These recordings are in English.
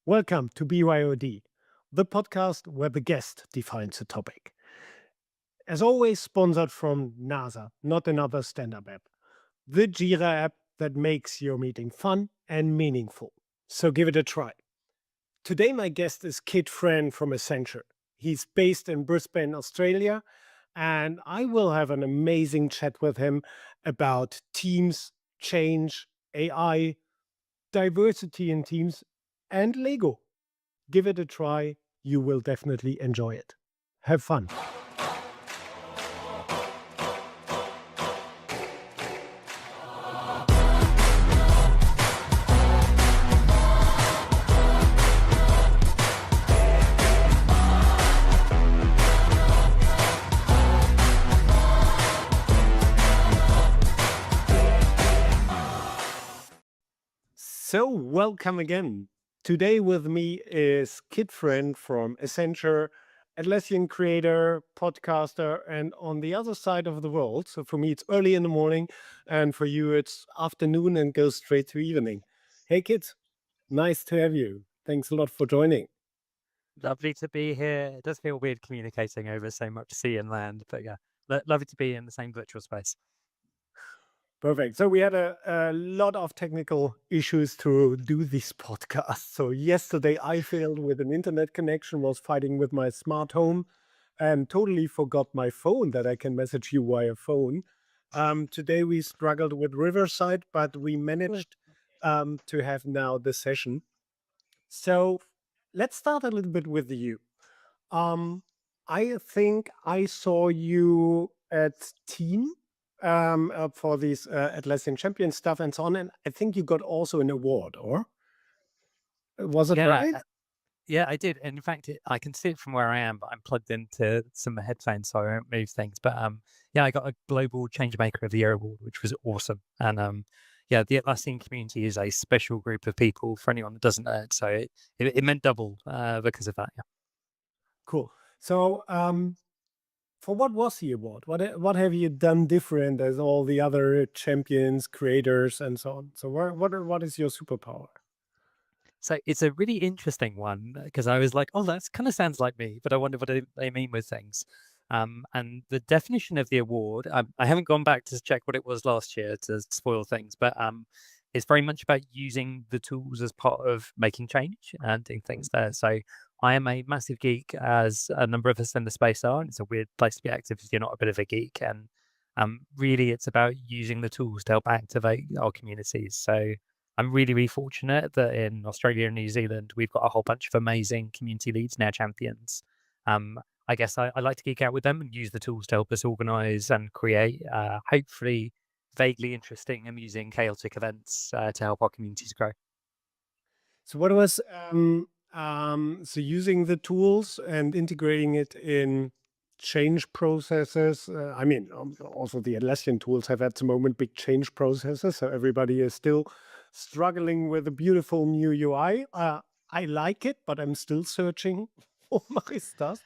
Welcome to BYOD, the podcast where the guest defines the topic. As always, sponsored from NASA, not another stand-up app. The Jira app that makes your meeting fun and meaningful. So give it a try. Today, my guest is Kit Fren from Accenture. He's based in Brisbane, Australia, and I will have an amazing chat with him about teams, change, AI, diversity in teams, and Lego. Give it a try. You will definitely enjoy it. Have fun. So, welcome again. Today with me is Kit Fren from Accenture, Atlassian creator, podcaster, and on the other side of the world. So for me, it's early in the morning, and for you, it's afternoon and goes straight to evening. Hey, Kit, nice to have you. Thanks a lot for joining. Lovely to be here. It does feel weird communicating over so much sea and land, but yeah, lovely to be in the same virtual space. Perfect. So we had a lot of technical issues to do this podcast. So yesterday I failed with an internet connection, was fighting with my smart home, and totally forgot my phone that I can message you via phone. Today we struggled with Riverside, but we managed to have now the session. So let's start a little bit with you. Um, I think I saw you at Team for these Atlassian Champion stuff and so on, and I think you got also an award, or was it Yeah, right? yeah, I did. And in fact, I can see it from where I am, but I'm plugged into some headphones, so I won't move things. But yeah, I got a Global Changemaker of the Year award, which was awesome. And yeah, the Atlassian community is a special group of people for anyone that doesn't know it. So it meant double because of that. Yeah. Cool. So, for what was the award? What have you done different as all the other champions, creators, and so on? So, what is your superpower? So it's a really interesting one because I was like, oh, that kind of sounds like me, but I wonder what they mean with things. And the definition of the award, I haven't gone back to check what it was last year to spoil things, but it's very much about using the tools as part of making change and doing things there. So I am a massive geek, as a number of us in the space are, and it's a weird place to be active if you're not a bit of a geek. And really, it's about using the tools to help activate our communities. So I'm really, really fortunate that in Australia and New Zealand, we've got a whole bunch of amazing community leads now, champions. Um, I guess I like to geek out with them and use the tools to help us organize and create, hopefully, vaguely interesting, amusing, chaotic events to help our communities grow. So, what was so using the tools and integrating it in change processes? I mean, also the Atlassian tools have at the moment big change processes, so everybody is still struggling with a beautiful new UI. I like it, but I'm still searching for my stuff.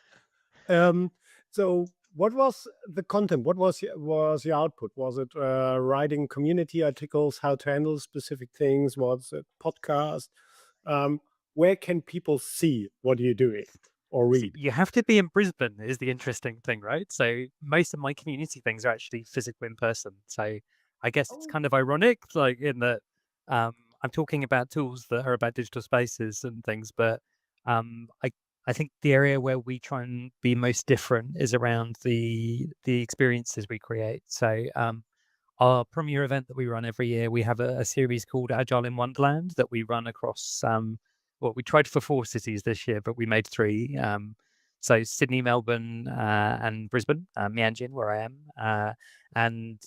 Um, so what was the content? What was your output? Was it writing community articles, how to handle specific things? Was it podcast? Um, where can people see what you're doing or So read? you have to be in Brisbane is the interesting thing, right? So most of my community things are actually physical in person. So I guess it's Oh, kind of ironic, like in that I'm talking about tools that are about digital spaces and things, but um, I I think the area where we try and be most different is around the experiences we create. So our premier event that we run every year, we have a series called Agile in Wonderland that we run across. Well, we tried for 4 cities this year, but we made 3. So Sydney, Melbourne, and Brisbane, Mianjin, where I am. And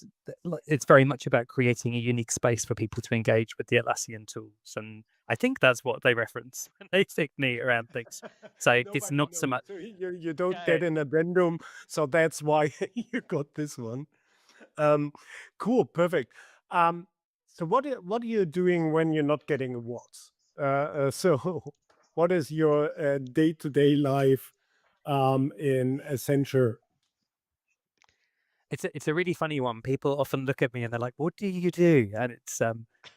it's very much about creating a unique space for people to engage with the Atlassian tools. And I think that's what they reference when they think neat around things. So it's nobody not so knows. much. So you don't Yeah, get an addendum, so that's why you got this one. Um, cool, perfect. Um, so what are you doing when you're not getting awards? So what is your day-to-day life in Accenture? It's a really funny one. People often look at me and they're like, "What do you do?" And it's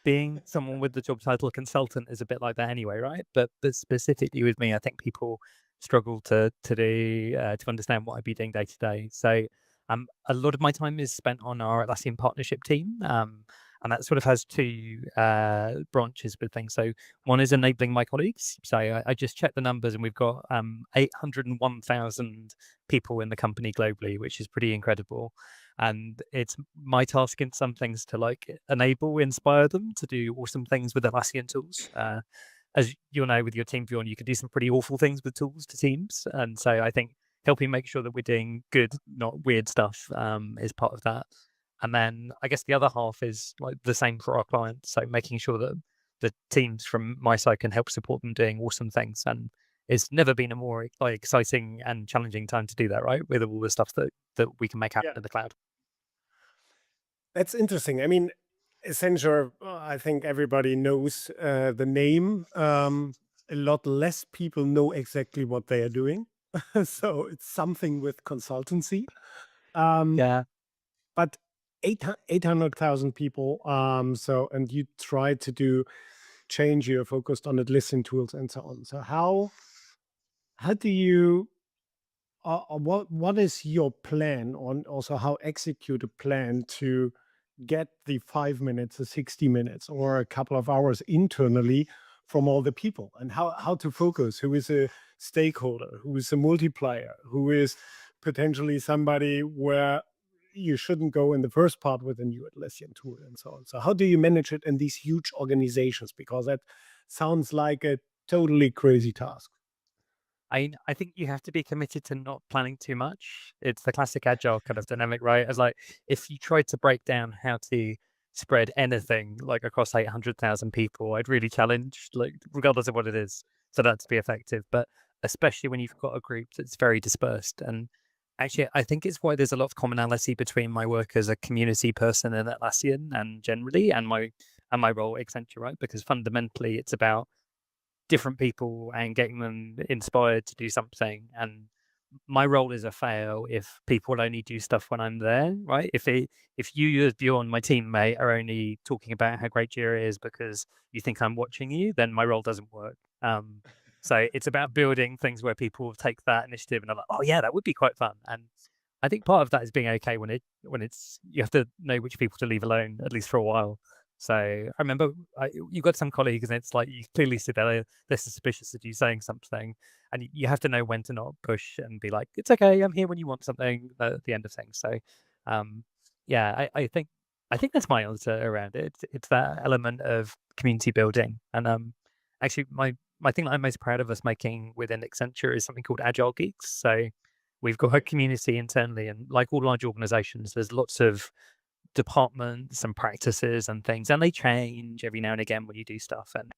being someone with the job title consultant is a bit like that anyway, right? But specifically with me, I think people struggle to understand what I'd be doing day to day. So a lot of my time is spent on our Atlassian partnership team. And that sort of has two branches with things. So one is enabling my colleagues. So I just checked the numbers, and we've got 801,000 people in the company globally, which is pretty incredible. And it's my task in some things to like enable, inspire them to do awesome things with Atlassian tools. As you'll know, with your team, Bjorn, you can do some pretty awful things with tools to teams. And so I think helping make sure that we're doing good, not weird stuff, is part of that. And then I guess the other half is like the same for our clients. So making sure that the teams from my side can help support them doing awesome things. And it's never been a more like exciting and challenging time to do that, right? With all the stuff that we can make happen Yeah, in the cloud. that's interesting. I mean, Accenture, I think everybody knows the name. A lot less people know exactly what they are doing. So it's something with consultancy. Um, Yeah. but 800,000 people. So, and you try to do change, you're focused on it, listening tools and so on. So how do you what is your plan on, also how execute a plan to get the 5 minutes, the 60 minutes, or a couple of hours internally from all the people, and how to focus, who is a stakeholder, who is a multiplier, who is potentially somebody where you shouldn't go in the first part with a new Atlassian tool and so on. So how do you manage it in these huge organizations? Because that sounds like a totally crazy task. I think you have to be committed to not planning too much. It's the classic agile kind of dynamic, right? As like if you tried to break down how to spread anything like across 800,000 people, I'd really challenge, like regardless of what it is, so that to be effective. But especially when you've got a group that's very dispersed. And actually, I think it's why there's a lot of commonality between my work as a community person in Atlassian and generally, and my role at Accenture, right? Because fundamentally, it's about different people and getting them inspired to do something. And my role is a fail if people only do stuff when I'm there, right? If you as Bjorn, my teammate, are only talking about how great Jira is because you think I'm watching you, then my role doesn't work. So it's about building things where people take that initiative and are like, oh yeah, that would be quite fun. And I think part of that is being okay when it's you have to know which people to leave alone at least for a while. So I remember you got some colleagues, and it's like you clearly see they're suspicious of you saying something, and you have to know when to not push and be like, "It's okay, I'm here when you want something." At the end of things. So, um, yeah, I think that's my answer around it. It's that element of community building, and actually, my thing that I'm most proud of us making within Accenture is something called Agile Geeks. So we've got a Okay. community internally, and like all large organizations, there's lots of departments and practices and things, and they change every now and again when you do stuff. And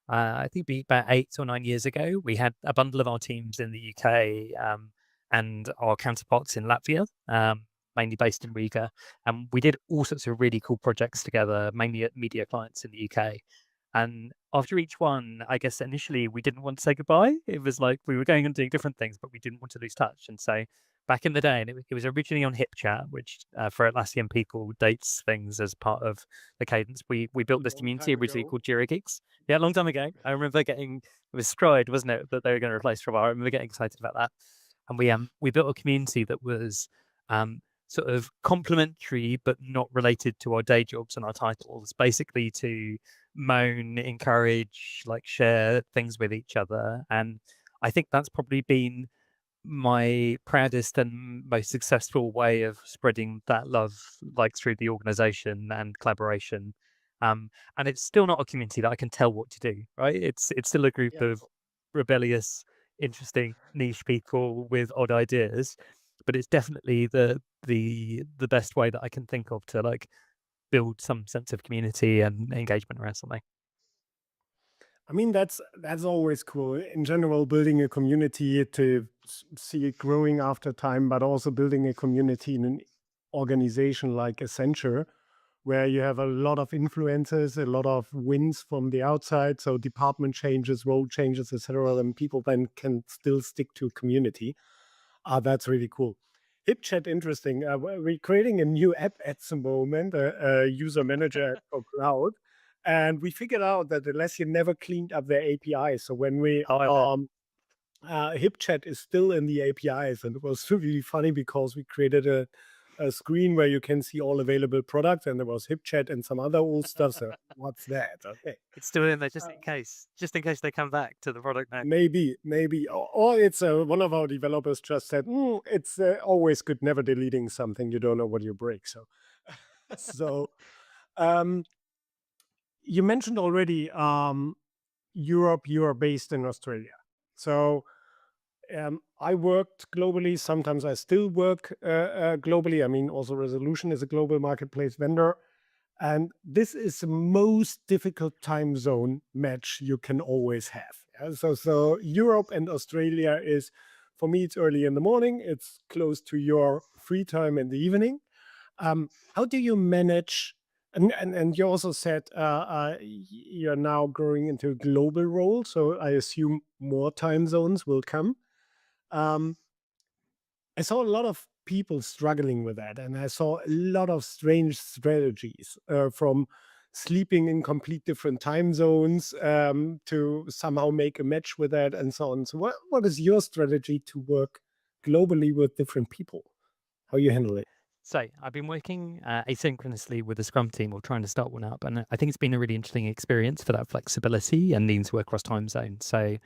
I think about 8 or 9 years ago, we had a bundle of our teams in the UK, and our counterparts in Latvia, mainly based in Riga. And we did all sorts of really cool projects together, mainly at media clients in the UK. And after each one, I guess initially we didn't want to say goodbye. It was like we were going and doing different things, but we didn't want to lose touch. And so back in the day, and it was originally on HipChat, which for Atlassian people dates things as part of the cadence. We built this Long community time originally ago. called Jira Geeks. Yeah, a long time ago. I remember getting it was Stride, wasn't it, that they were going to replace for a while. I remember getting excited about that. And we built a community that was um sort of complementary but not related to our day jobs and our titles, basically to moan, encourage, like share things with each other. And I think that's probably been my proudest and most successful way of spreading that love, like through the organization and collaboration. And it's still not a community that I can tell what to do, right? It's still a group Yeah. of rebellious, interesting, niche people with odd ideas, but it's definitely the best way that I can think of to like build some sense of community and engagement around something. I mean, that's always cool. In general, building a community to see it growing after time, but also building a community in an organization like Accenture, where you have a lot of influences, a lot of wins from the outside. So department changes, role changes, etc. And people then can still stick to community. That's really cool. HipChat, interesting. We're creating a new app at the moment, a user manager app for cloud, and we figured out that Atlassian never cleaned up their APIs. So when we Oh, I bet. HipChat is still in the APIs, and it was really funny because we created a screen where you can see all available products, and there was HipChat and some other old stuff. So what's that? Okay. It's still in there Uh, just in case they come back to the product now. maybe, or it's one of our developers just said, it's always good never deleting something you don't know what you break. So, so um, you mentioned already Europe. You are based in Australia, so I worked globally. Sometimes I still work globally. I mean, also Resolution is a global marketplace vendor. And this is the most difficult time zone match you can always have. Yeah? So Europe and Australia is, for me, it's early in the morning. It's close to your free time in the evening. How do you manage? And you also said you're now growing into a global role. So I assume more time zones will come. Um, I saw a lot of people struggling with that, and I saw a lot of strange strategies from sleeping in complete different time zones to somehow make a match with that, and so on. So, what is your strategy to work globally with different people? How you handle it? So I've been working asynchronously with the Scrum team or trying to start one up, and I think it's been a really interesting experience for that flexibility and needing to work across time zones. So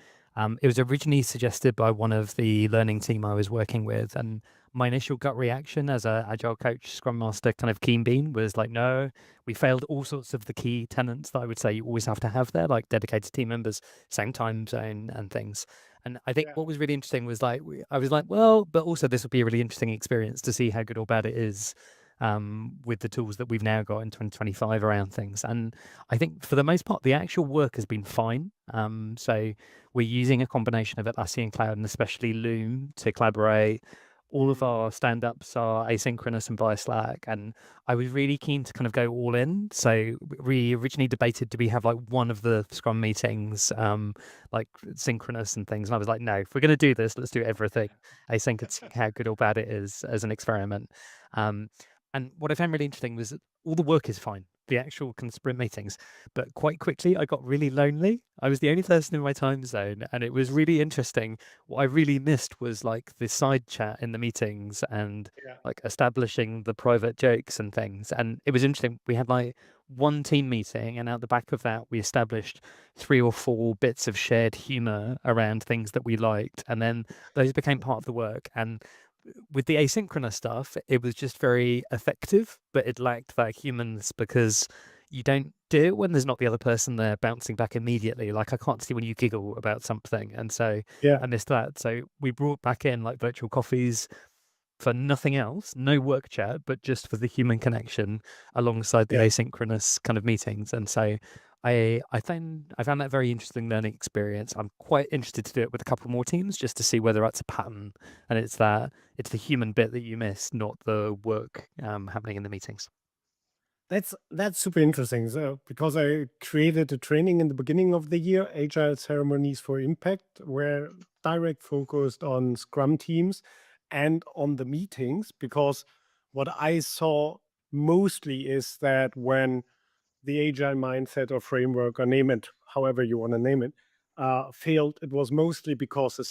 it was originally suggested by one of the learning team I was working with, and my initial gut reaction as a agile coach, Scrum master, kind of keen bean was like, no, we failed all sorts of the key tenets that I would say you always have to have there, like dedicated team members, same time zone, and things. And I think Yeah, what was really interesting was like I was like, well, but also this would be a really interesting experience to see how good or bad it is with the tools that we've now got in 2025 around things. And I think for the most part, the actual work has been fine. So we're using a combination of Atlassian Cloud and especially Loom to collaborate. All of mm, our stand-ups are asynchronous and via Slack, and I was really keen to kind of go all in. So we originally debated, do we have like one of the Scrum meetings, like synchronous and things? And I was like, no, if we're going to do this, let's do everything async and see how good or bad it is as an experiment. Um, and what I found really interesting was that all the work is fine, the actual kind of sprint meetings, but quite quickly I got really lonely. I was the only person in my time zone, and it was really interesting. What I really missed was like the side chat in the meetings and yeah, like establishing the private jokes and things. And it was interesting. We had like one team meeting, and out the back of that, we established 3 or 4 bits of shared humor around things that we liked, and then those became part of the work. And with the asynchronous stuff, it was just very effective, but it lacked that humans because you don't do it when there's not the other person there bouncing back immediately. Like I can't see when you giggle about something, and so yeah, I missed that. So we brought back in like virtual coffees for nothing else, no work chat, but just for the human connection alongside the yeah. asynchronous kind of meetings. And so I found that very interesting learning experience. I'm quite interested to do it with a couple more teams just to see whether that's a pattern, and it's the human bit that you miss, not the work happening in the meetings. That's super interesting. So because I created a training in the beginning of the year, Agile Ceremonies for Impact, where direct focused on Scrum teams and on the meetings. Because what I saw mostly is that when the Agile mindset or framework, or name it however you want to name it, failed, it was mostly because the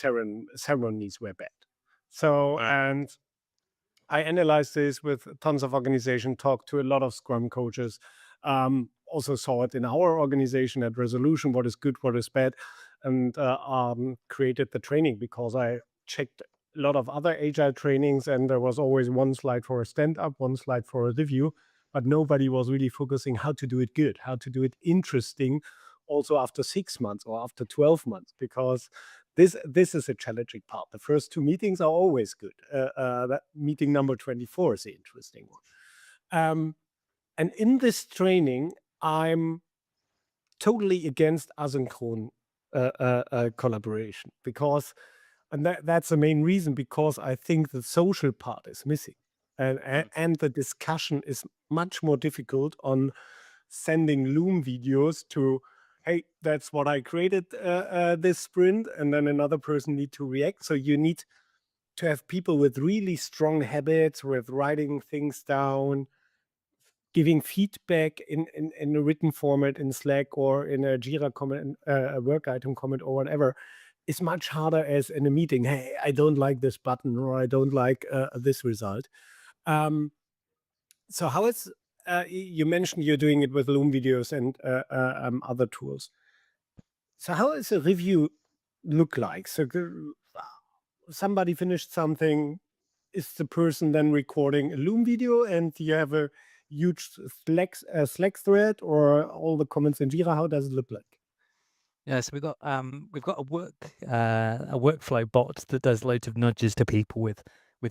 ceremonies were bad. So, and I analyzed this with tons of organization, talked to a lot of Scrum coaches, also saw it in our organization at Resolution, what is good, what is bad, and created the training because I checked a lot of other agile trainings, and there was always one slide for a stand-up, one slide for a review, but nobody was really focusing how to do it good, how to do it interesting, also after 6 months or after 12 months, because this is a challenging part. The first two meetings are always good. That meeting number 24 is the interesting one. And in this training, I'm totally against asynchronous collaboration because, and that's the main reason, because I think the social part is missing, and the discussion is much more difficult on sending Loom videos to, hey, that's what I created this sprint, and then another person need to react. So you need to have people with really strong habits, with writing things down, giving feedback in a written format in Slack or in a Jira comment, a work item comment or whatever, is much harder as in a meeting. Hey, I don't like this button, or I don't like this result. Um, so how is you mentioned you're doing it with Loom videos and other tools. So how does a review look like? So somebody finished something. Is the person then recording a Loom video and you have a huge Slack thread, or all the comments in Jira? How does it look like? Yeah, so we've got a workflow bot that does loads of nudges to people with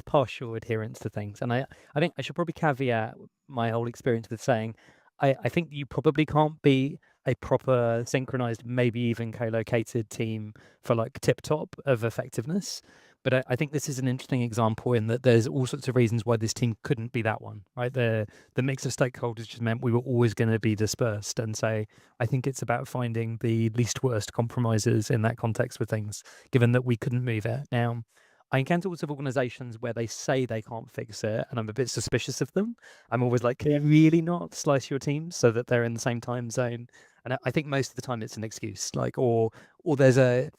partial adherence to things. And I think I should probably caveat my whole experience with saying I think you probably can't be a proper synchronized, maybe even co-located team for like tip top of effectiveness. But I think this is an interesting example in that there's all sorts of reasons why this team couldn't be that one, right? The mix of stakeholders just meant we were always going to be dispersed. And so I think it's about finding the least worst compromises in that context with things, given that we couldn't move it. Now, I encounter lots of organizations where they say they can't fix it, and I'm a bit suspicious of them. I'm always like, can Yeah, you really not slice your teams so that they're in the same time zone? And I think most of the time it's an excuse, like, or they're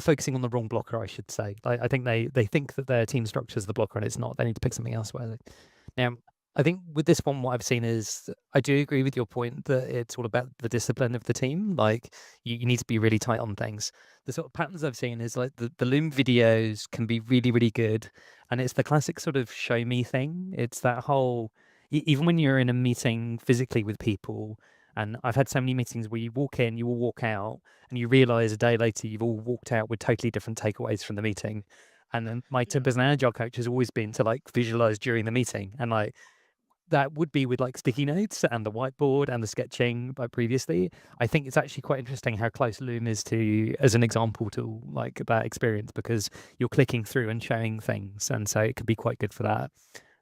focusing on the wrong blocker, I should say. I think they think that their team structure is the blocker, and it's not. They need to pick something else. Now, I think with this one, what I've seen is I do agree with your point that it's all about the discipline of the team. Like you need to be really tight on things. The sort of patterns I've seen is like the Loom videos can be really, really good. And it's the classic sort of show me thing. It's that whole, even when you're in a meeting physically with people, and I've had so many meetings where you walk in, you all walk out, and you realize a day later you've all walked out with totally different takeaways from the meeting. And then my tip yeah, as an agile coach has always been to like visualize during the meeting and like that would be with like sticky notes and the whiteboard and the sketching like previously. I think it's actually quite interesting how close Loom is to as an example to like that experience because you're clicking through and showing things, and so it could be quite good for that.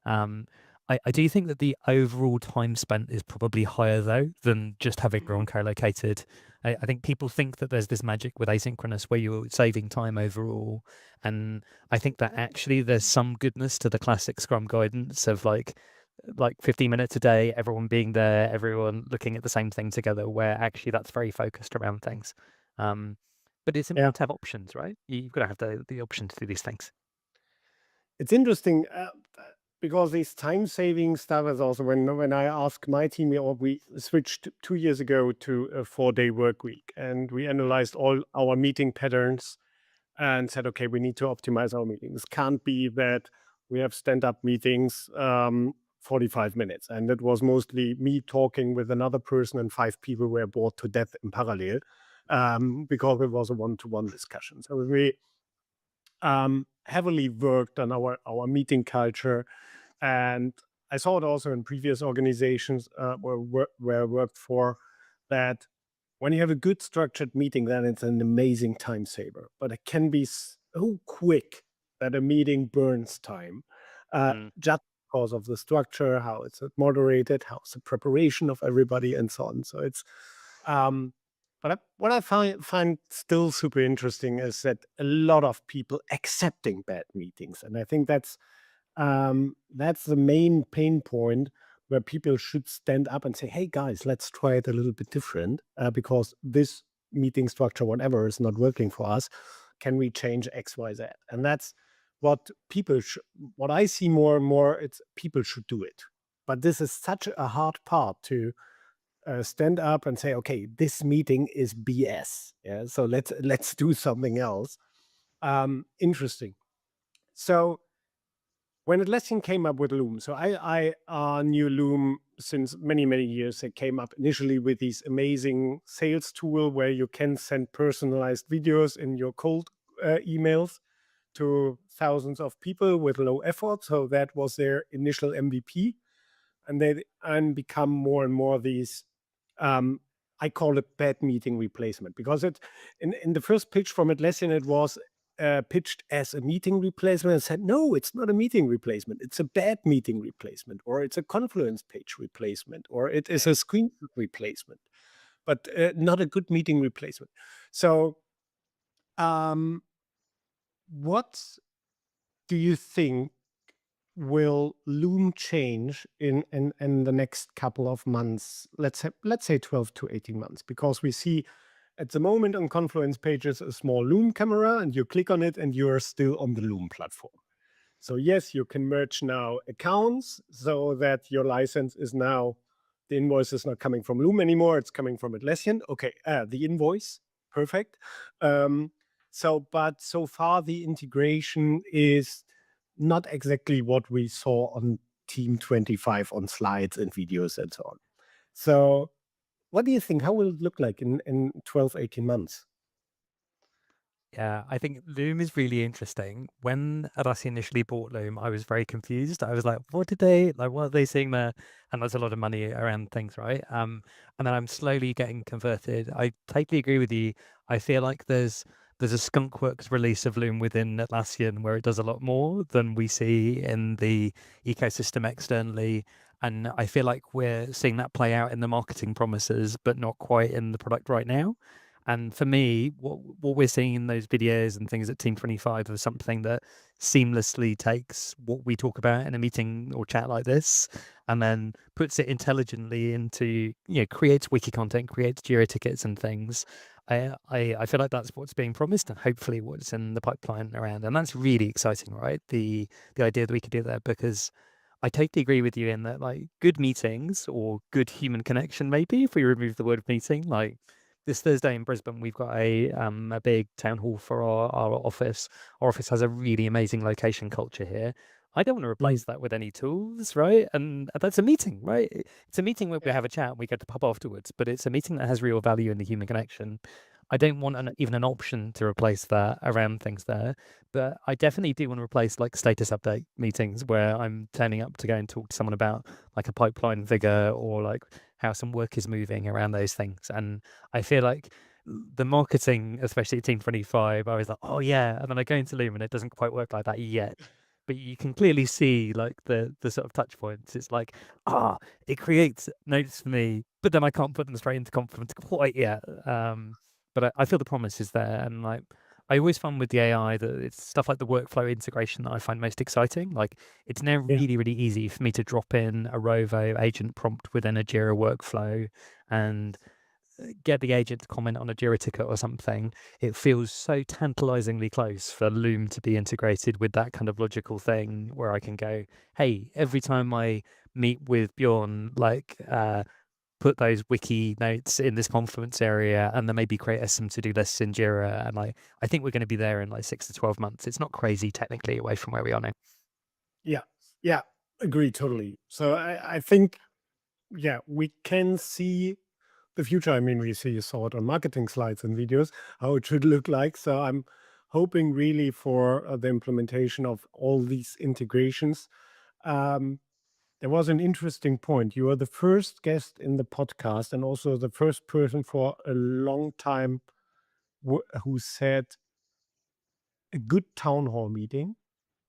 Um, I do think that the overall time spent is probably higher though than just having everyone Mhm. co-located. I think people think that there's this magic with asynchronous where you're saving time overall, and I think that actually there's some goodness to the classic Scrum guidance of like 15 minutes a day, everyone being there, everyone looking at the same thing together, where actually that's very focused around things. Um, but it's Yeah. important to have options, right? You've got to have the option to do these things. It's interesting because this time saving stuff is also when I ask my team, or we switched 2 years ago to a 4-day work week, and we analyzed all our meeting patterns and said, okay, we need to optimize our meetings. Can't be that we have stand-up meetings 45 minutes, and it was mostly me talking with another person, and 5 people were bored to death in parallel because it was a one-to-one discussion. So we heavily worked on our meeting culture, and I saw it also in previous organizations where I worked for, that when you have a good structured meeting, then it's an amazing time saver. But it can be so quick that a meeting burns time, Mm. just because of the structure, how it's moderated, how's the preparation of everybody, and so on. So it's um, what I find still super interesting is that a lot of people accepting bad meetings, and I think that's the main pain point where people should stand up and say, "Hey guys, let's try it a little bit different because this meeting structure, whatever, is not working for us. Can we change X, Y, Z?" And that's what people. What I see more and more, it's people should do it. But this is such a hard part to stand up and say, "Okay, this meeting is BS. Yeah, so let's do something else." Interesting. So when Atlassian came up with Loom, so I knew Loom since many years. It came up initially with these amazing sales tool where you can send personalized videos in your cold emails to thousands of people with low effort. So that was their initial MVP, and they become more and more these. Um, I call it bad meeting replacement because it in the first pitch from Atlassian it was pitched as a meeting replacement and said, no, it's not a meeting replacement. It's a bad meeting replacement, or it's a Confluence page replacement, or it is a screen replacement, but not a good meeting replacement. So, um, what do you think will Loom change in the next couple of months? Let's say 12 to 18 months, because we see at the moment on Confluence pages a small Loom camera, and you click on it and you're still on the Loom platform. So yes, you can merge now accounts so that your license is now, the invoice is not coming from Loom anymore, it's coming from Atlassian. Okay, the invoice, perfect. But so far the integration is not exactly what we saw on Team 25 on slides and videos and so on. So what do you think? How will it look like in 12, 18 months? Yeah, I think Loom is really interesting. When Atlassian initially bought Loom, I was very confused. I was like, what are they seeing there? And there's a lot of money around things, right? And then I'm slowly getting converted. I totally agree with you. I feel like there's a skunkworks release of Loom within Atlassian where it does a lot more than we see in the ecosystem externally. And I feel like we're seeing that play out in the marketing promises, but not quite in the product right now. And for me, what we're seeing in those videos and things at Team 25 is something that seamlessly takes what we talk about in a meeting or chat like this, and then puts it intelligently into, creates wiki content, creates Jira tickets and things. I feel like that's what's being promised, and hopefully what's in the pipeline around. And that's really exciting, right? The idea that we could do that, because I totally agree with you in that, like, good meetings or good human connection, maybe if we remove the word meeting, like this Thursday in Brisbane, we've got a big town hall for our office. Our office has a really amazing location culture here. I don't want to Mm, replace that with any tools, right? And that's a meeting, right? It's a meeting where we yeah, have a chat and we go to the pub afterwards, but it's a meeting that has real value in the human connection. I don't want even an option to replace that around things there, but I definitely do want to replace like status update meetings where I'm turning up to go and talk to someone about like a pipeline figure or like how some work is moving around those things. And I feel like the marketing, especially at Team 25, I was like, oh yeah. And then I go into Loom and it doesn't quite work like that yet. But you can clearly see like the sort of touch points. It's like, it creates notes for me, but then I can't put them straight into Confluence quite yet. But I feel the promise is there. And like, I always find with the AI that it's stuff like the workflow integration that I find most exciting. Like, it's now yeah, really, really easy for me to drop in a Rovo agent prompt within a Jira workflow and get the agent to comment on a Jira ticket or something. It feels so tantalizingly close for Loom to be integrated with that kind of logical thing where I can go, hey, every time I meet with Bjorn, like, put those wiki notes in this Confluence area and then maybe create some to-do lists in Jira. And like, I think we're going to be there in like 6 to 12 months. It's not crazy technically away from where we are now. yeah, yeah. Agree totally. So I think, yeah, we can see the future. I mean, you saw it on marketing slides and videos, how it should look like. So I'm hoping really for the implementation of all these integrations. Um, there was an interesting point. You are the first guest in the podcast and also the first person for a long time who said a good town hall meeting.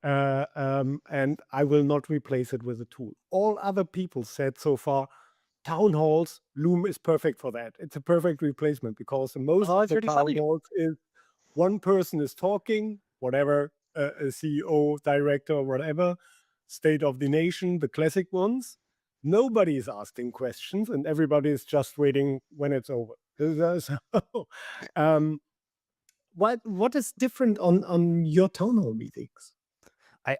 And I will not replace it with a tool. All other people said so far, town halls, Loom is perfect for that. It's a perfect replacement because most Oh, of it's the really town funny. halls is one person is talking, whatever, a CEO, director, or whatever, state of the nation, the classic ones. Nobody is asking questions, and everybody is just waiting when it's over. So, um, what is different on your town hall meetings?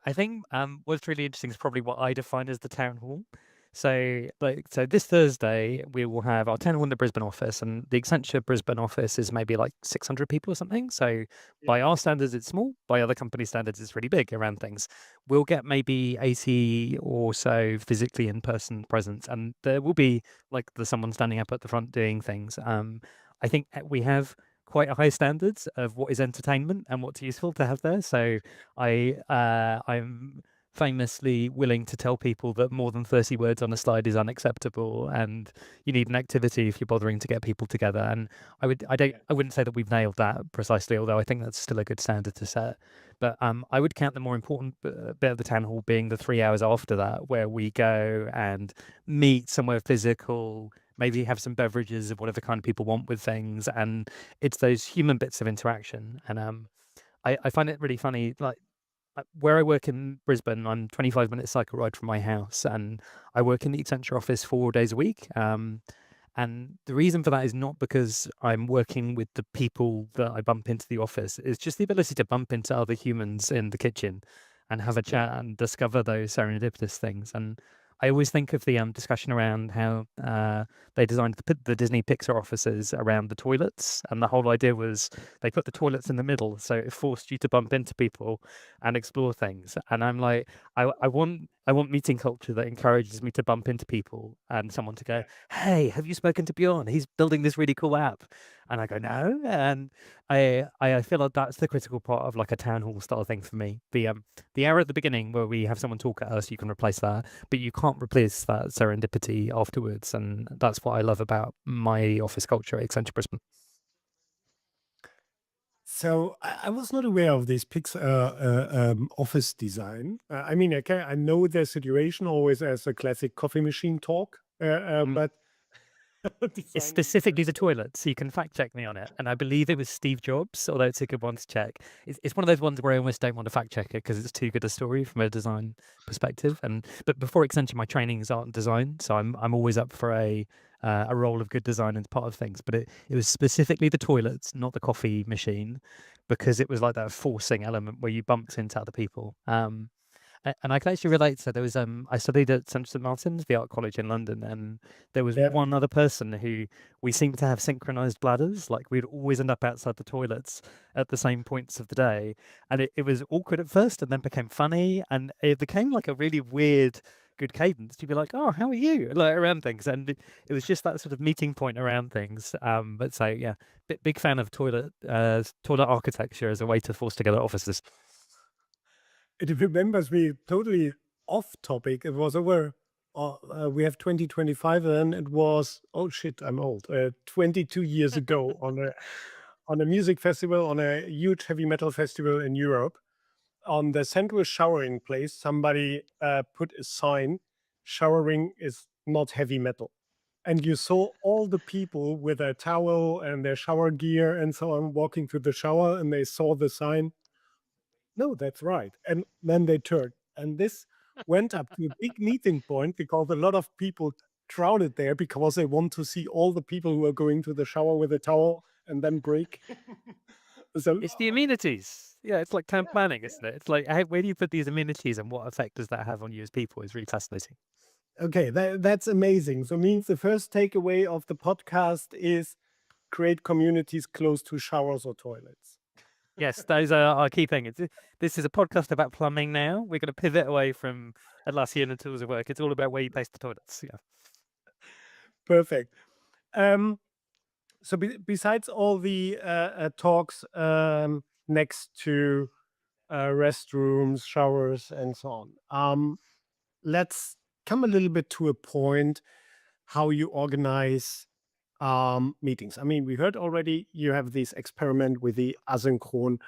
I think what's really interesting is probably what I define as the town hall. So this Thursday we will have our town hall in the Brisbane office, and the Accenture Brisbane office is maybe like 600 people or something. So Yeah, by our standards, it's small. By other company standards, it's really big around things. We'll get maybe 80 or so physically in person presence, and there will be like the someone standing up at the front doing things. I think we have quite a high standards of what is entertainment and what's useful to have there. So I'm famously willing to tell people that more than 30 words on a slide is unacceptable, and you need an activity if you're bothering to get people together. And yeah, I wouldn't say that we've nailed that precisely, although I think that's still a good standard to set. But I would count the more important bit of the town hall being the 3 hours after that, where we go and meet somewhere physical, maybe have some beverages of whatever kind of people want with things, and it's those human bits of interaction. And I find it really funny. Like, where I work in Brisbane, I'm 25-minute cycle ride from my house, and I work in the Accenture office 4 days a week. And the reason for that is not because I'm working with the people that I bump into the office. It's just the ability to bump into other humans in the kitchen and have a Yeah. chat and discover those serendipitous things. And I always think of the discussion around how they designed the Disney Pixar offices around the toilets, and the whole idea was they put the toilets in the middle, so it forced you to bump into people and explore things. And I'm like, I want meeting culture that encourages me to bump into people and someone to go, Yeah. "Hey, have you spoken to Bjorn? He's building this really cool app." And I go, "No." And I feel like that's the critical part of like a town hall style thing for me. The hour at the beginning where we have someone talk at us, you can replace that, but you can't replace that serendipity afterwards. And that's what I love about my office culture at Accenture Brisbane. So I was not aware of this Pixar office design. I mean, I know the situation always as a classic coffee machine talk, Mm. but It's designing the specifically first the step. toilet, so you can fact check me on it. And I believe it was Steve Jobs, although it's a good one to check. It's one of those ones where I almost don't want to fact check it because it's too good a story from a design perspective. But before Accenture, my training is art and design, so I'm always up for a role of good design as part of things. But it was specifically the toilets, not the coffee machine, because it was like that forcing element where you bumped into other people. And I can actually relate. So there was I studied at St Martin's, the art college in London, and there was Yeah. one other person who we seemed to have synchronized bladders. Like we'd always end up outside the toilets at the same points of the day, and it was awkward at first, and then became funny, and it became like a really weird. Good cadence to be like, oh, how are you? Like around things, and it was just that sort of meeting point around things. But so yeah, big fan of toilet architecture as a way to force together offices. It remembers me totally off topic. It was over. We have 2025, and it was, oh shit, I'm old. 22 years ago on a music festival, on a huge heavy metal festival in Europe. On the central showering place, somebody put a sign: "Showering is not heavy metal." And you saw all the people with their towel and their shower gear and so on walking to the shower, and they saw the sign. No, that's right. And then they turned. And this went up to a big meeting point because a lot of people crowded there because they want to see all the people who are going to the shower with a towel and then break. So, It's the amenities. Yeah, it's like town yeah, planning, yeah. isn't it? It's like where do you put these amenities and what effect does that have on you as people is really fascinating. Okay, that's amazing. So means the first takeaway of the podcast is create communities close to showers or toilets. Yes, those are our key thing. This is a podcast about plumbing now. We're going to pivot away from Atlassian and tools of work. It's all about where you place the toilets. Yeah. Perfect. Um, so besides all the talks next to restrooms, showers, and so on, let's come a little bit to a point how you organize meetings. I mean, we heard already you have this experiment with the asynchronous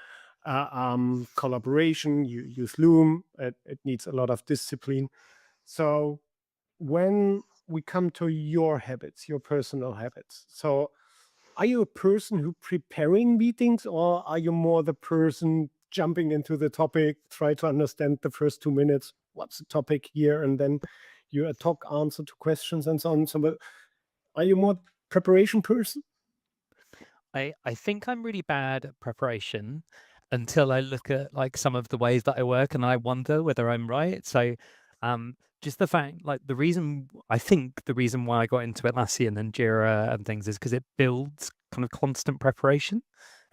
collaboration. You use Loom. It needs a lot of discipline. So when we come to your habits, your personal habits, so are you a person who preparing meetings, or are you more the person jumping into the topic, try to understand the first 2 minutes, what's the topic here, and then you talk answer to questions and so on. So are you more preparation person? I think I'm really bad at preparation until I look at like some of the ways that I work and I wonder whether I'm right. So um just the fact like the reason why I got into Atlassian and Jira and things is because it builds kind of constant preparation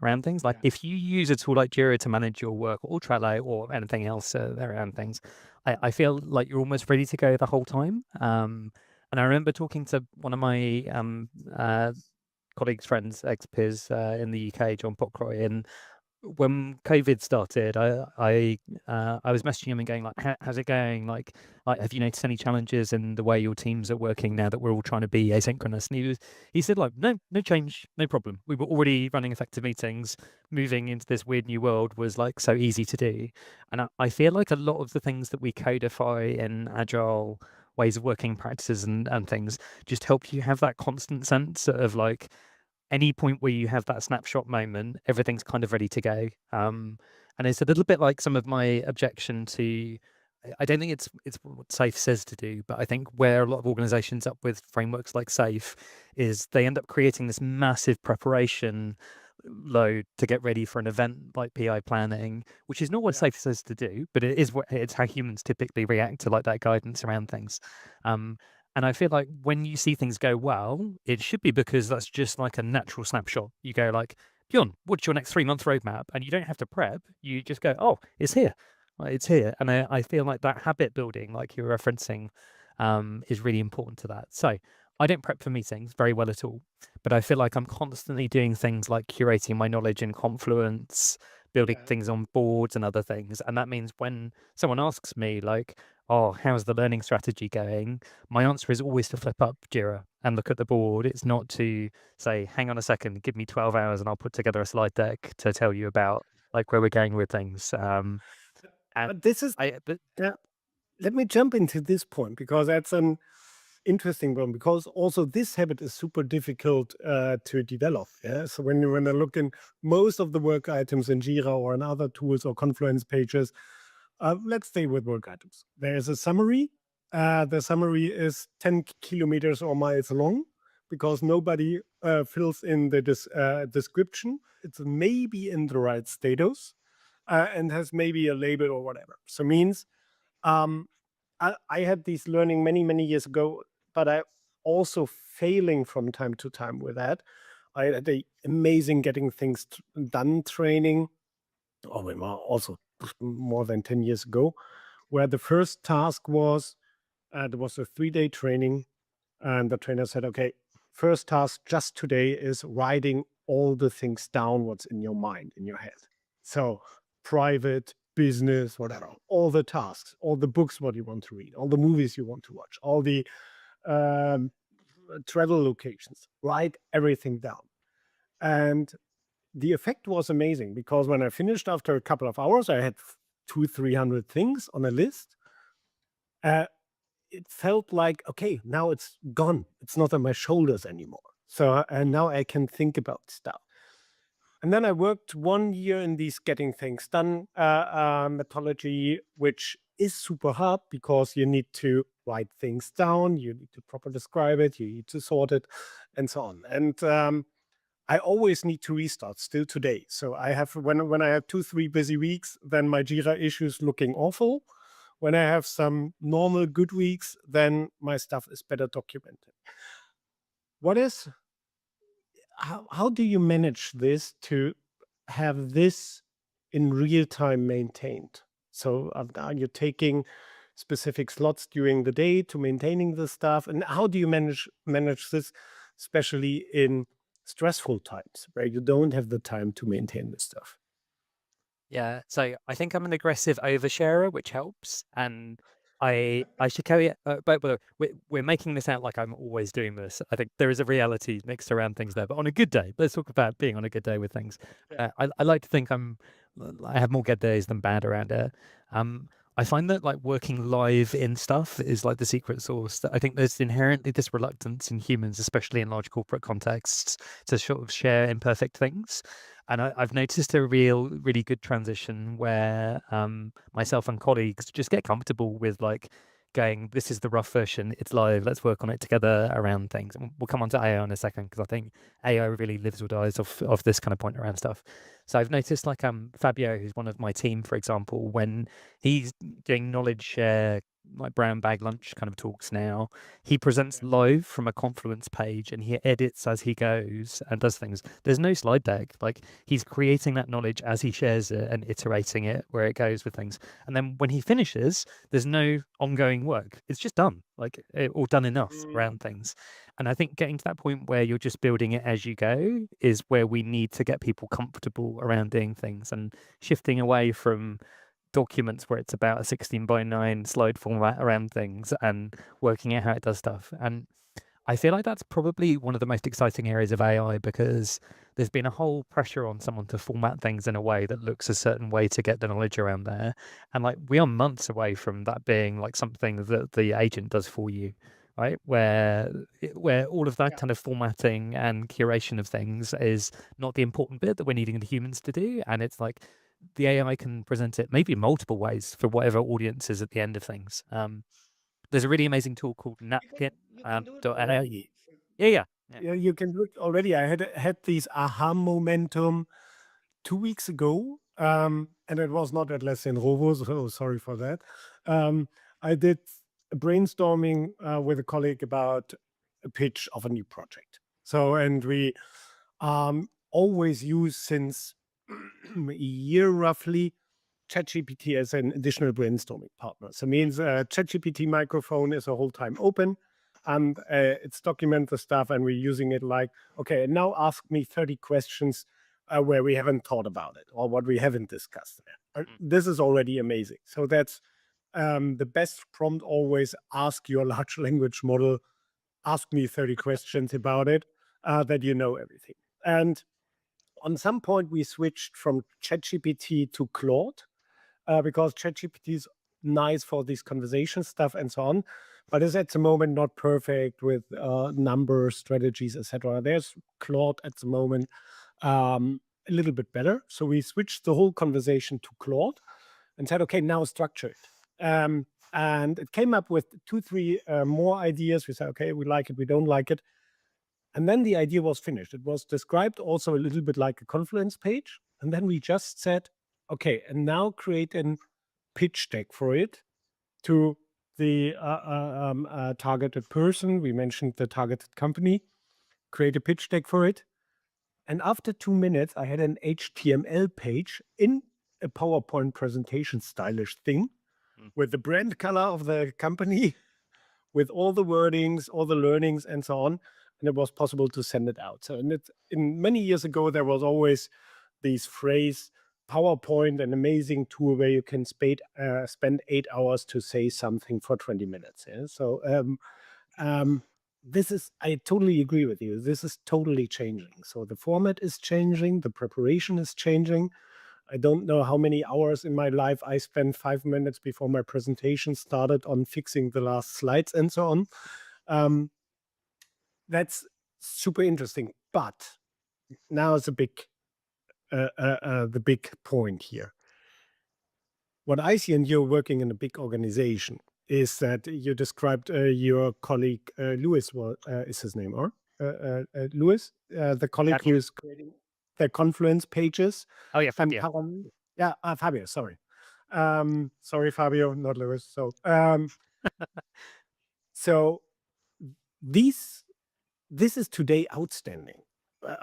around things. Like Yeah. if you use a tool like Jira to manage your work or Trello or anything else around things, I feel like you're almost ready to go the whole time. And I remember talking to one of my colleagues, friends, ex-peers in the UK, John Pockroy, and when COVID started, I was messaging him and going like, "How's it going? Like, have you noticed any challenges in the way your teams are working now that we're all trying to be asynchronous?" And he said like, no change, no problem. We were already running effective meetings. Moving into this weird new world was like so easy to do, and I feel like a lot of the things that we codify in agile ways of working practices and things just help you have that constant sense of like any point where you have that snapshot moment, everything's kind of ready to go. And it's a little bit like some of my objection to. I don't think it's what SAFe says to do, but I think where a lot of organizations up with frameworks like SAFe is they end up creating this massive preparation load to get ready for an event like PI planning, which is not what Yeah. SAFe says to do, but it's how humans typically react to like that guidance around things. Um, and I feel like when you see things go well, it should be because that's just like a natural snapshot. You go like, Bjorn, what's your next 3 month roadmap? And you don't have to prep. You just go, oh, it's here. It's here. And I feel like that habit building, like you're referencing, is really important to that. So I don't prep for meetings very well at all, but I feel like I'm constantly doing things like curating my knowledge in Confluence, building Yeah. things on boards and other things. And that means when someone asks me, like, oh, how's the learning strategy going? My answer is always to flip up Jira and look at the board. It's not to say, hang on a second, give me 12 hours and I'll put together a slide deck to tell you about like where we're going with things. And But this is, but yeah, let me jump into this point because that's an interesting one. Because also this habit is super difficult to develop. Yeah. So when I look in most of the work items in Jira or in other tools or Confluence pages, let's stay with work items. There is a summary. The summary is 10 kilometers or miles long because nobody fills in the description. It's maybe in the right status and has maybe a label or whatever. So means um, I had this learning many years ago, but I also failing from time to time with that. I had a amazing getting things done training. Oh, well, also more than 10 years ago, where the first task was there was a 3-day training, and the trainer said, "Okay, first task just today is writing all the things down, what's in your mind, in your head. So private, business, whatever, all the tasks, all the books what you want to read, all the movies you want to watch, all the um, travel locations. Write everything down." And the effect was amazing because when I finished after a couple of hours, I had 200-300 things on a list. Uh, it felt like, okay, now it's gone. It's not on my shoulders anymore. So, and now I can think about stuff. And then I worked 1 year in these getting things done methodology, which is super hard because you need to write things down, you need to proper describe it, you need to sort it, and so on. And I always need to restart still today. So I have when I have 2-3 busy weeks, then my Jira issues looking awful. When I have some normal good weeks, then my stuff is better documented. What is how do you manage this to have this in real time maintained? So are you taking specific slots during the day to maintaining the stuff, and how do you manage this, especially in stressful times where you don't have the time to maintain this stuff? yeah, so I think I'm an aggressive oversharer, which helps, and I should carry it. But we're making this out like I'm always doing this. I think there is a reality mixed around things there. But on a good day, let's talk about being on a good day with things. Yeah. I like to think I have more good days than bad around it. Um, I find that like working live in stuff is like the secret sauce. I think there's inherently this reluctance in humans, especially in large corporate contexts, to sort of share imperfect things. And I've noticed a really good transition where myself and colleagues just get comfortable with like going, this is the rough version, it's live, let's work on it together around things. And we'll come on to AI in a second because I think AI really lives or dies of this kind of point around stuff. So I've noticed like Fabio, who's one of my team, for example, when he's doing knowledge share like brown bag lunch kind of talks now, he presents Yeah. live from a Confluence page and he edits as he goes and does things. There's no slide deck. Like he's creating that knowledge as he shares it and iterating it where it goes with things. And then when he finishes, there's no ongoing work. It's just done, like or done enough Mm. around things. And I think getting to that point where you're just building it as you go is where we need to get people comfortable around doing things and shifting away from documents where it's about a 16:9 slide format around things and working out how it does stuff. And I feel like that's probably one of the most exciting areas of AI because there's been a whole pressure on someone to format things in a way that looks a certain way to get the knowledge around there. And like we are months away from that being like something that the agent does for you, right? Where all of that Yeah. kind of formatting and curation of things is not the important bit that we're needing the humans to do. And it's like the AI can present it maybe in multiple ways for whatever audience is at the end of things. There's a really amazing tool called Napkin. You can do it .ai. already. Yeah. Yeah, you can do it already. I had these aha momentum 2 weeks ago, and it was not at Les Rovo, so sorry for that. I did a brainstorming with a colleague about a pitch of a new project. So, and we always use since a year roughly ChatGPT as an additional brainstorming partner. So it means ChatGPT microphone is the whole time open, and it's document the stuff, and we're using it like, okay, now ask me 30 questions where we haven't thought about it or what we haven't discussed. This is already amazing. So that's the best prompt always: ask your large language model, ask me 30 questions about it, that you know everything. And on some point, we switched from ChatGPT to Claude because ChatGPT is nice for this conversation stuff and so on, but is at the moment not perfect with numbers, strategies, etc. There's Claude at the moment a little bit better. So we switched the whole conversation to Claude and said, okay, now structure it. And it came up with 2, 3 more ideas. We said, okay, we like it, we don't like it. And then the idea was finished. It was described also a little bit like a Confluence page. And then we just said, okay, and now create a pitch deck for it to the targeted person. We mentioned the targeted company, create a pitch deck for it. And after 2 minutes, I had an HTML page in a PowerPoint presentation stylish thing with the brand color of the company, with all the wordings, all the learnings, and so on. And it was possible to send it out. So, in many years ago, there was always this phrase, PowerPoint, an amazing tool where you can spend 8 hours to say something for 20 minutes. Yeah? So I totally agree with you. This is totally changing. So the format is changing, the preparation is changing. I don't know how many hours in my life I spent 5 minutes before my presentation started on fixing the last slides and so on. That's super interesting. But now is the big point here. What I see, and you're working in a big organization, is that you described your colleague Louis, is his name, or Louis, the colleague who is creating the Confluence pages. Oh yeah, And Fabio. yeah, Fabio, sorry. Sorry, Fabio, not Louis. So this is today outstanding.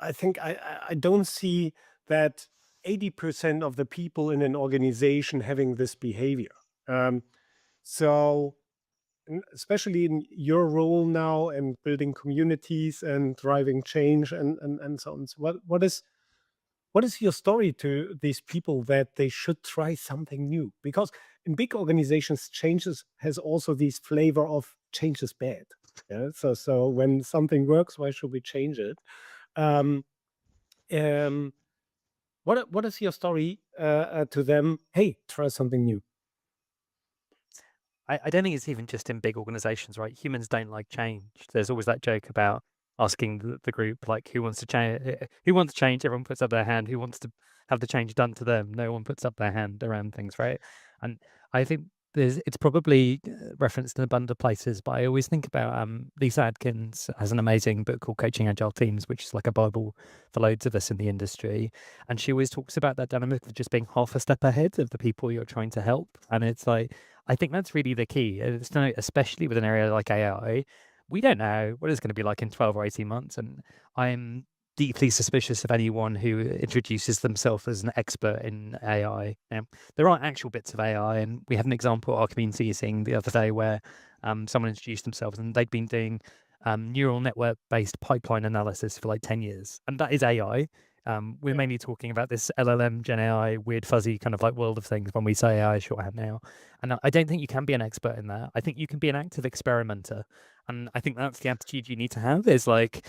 I think I don't see that 80% of the people in an organization having this behavior. So especially in your role now and building communities and driving change and so on. So what is your story to these people that they should try something new? Because in big organizations, changes has also this flavor of change is bad. Yeah. So when something works, why should we change it? Um, um, what is your story to them? Hey, try something new. I don't think it's even just in big organizations, right? Humans don't like change. There's always that joke about asking the group, like, who wants to change? Who wants change? Everyone puts up their hand. Who wants to have the change done to them? No one puts up their hand around things, right? And I think it's probably referenced in a bunch of places, but I always think about Lisa Adkins has an amazing book called Coaching Agile Teams, which is like a Bible for loads of us in the industry. And she always talks about that dynamic of just being half a step ahead of the people you're trying to help. And it's like, I think that's really the key. It's especially with an area like AI, we don't know what it's going to be like in 12 or 18 months. And I'm deeply suspicious of anyone who introduces themselves as an expert in AI. There are actual bits of AI, and we had an example our community is seeing the other day where someone introduced themselves and they'd been doing neural network based pipeline analysis for like 10 years. And that is AI. We're mainly talking about this LLM, Gen AI, weird, fuzzy kind of like world of things when we say AI shorthand now. And I don't think you can be an expert in that. I think you can be an active experimenter. And I think that's the attitude you need to have is like,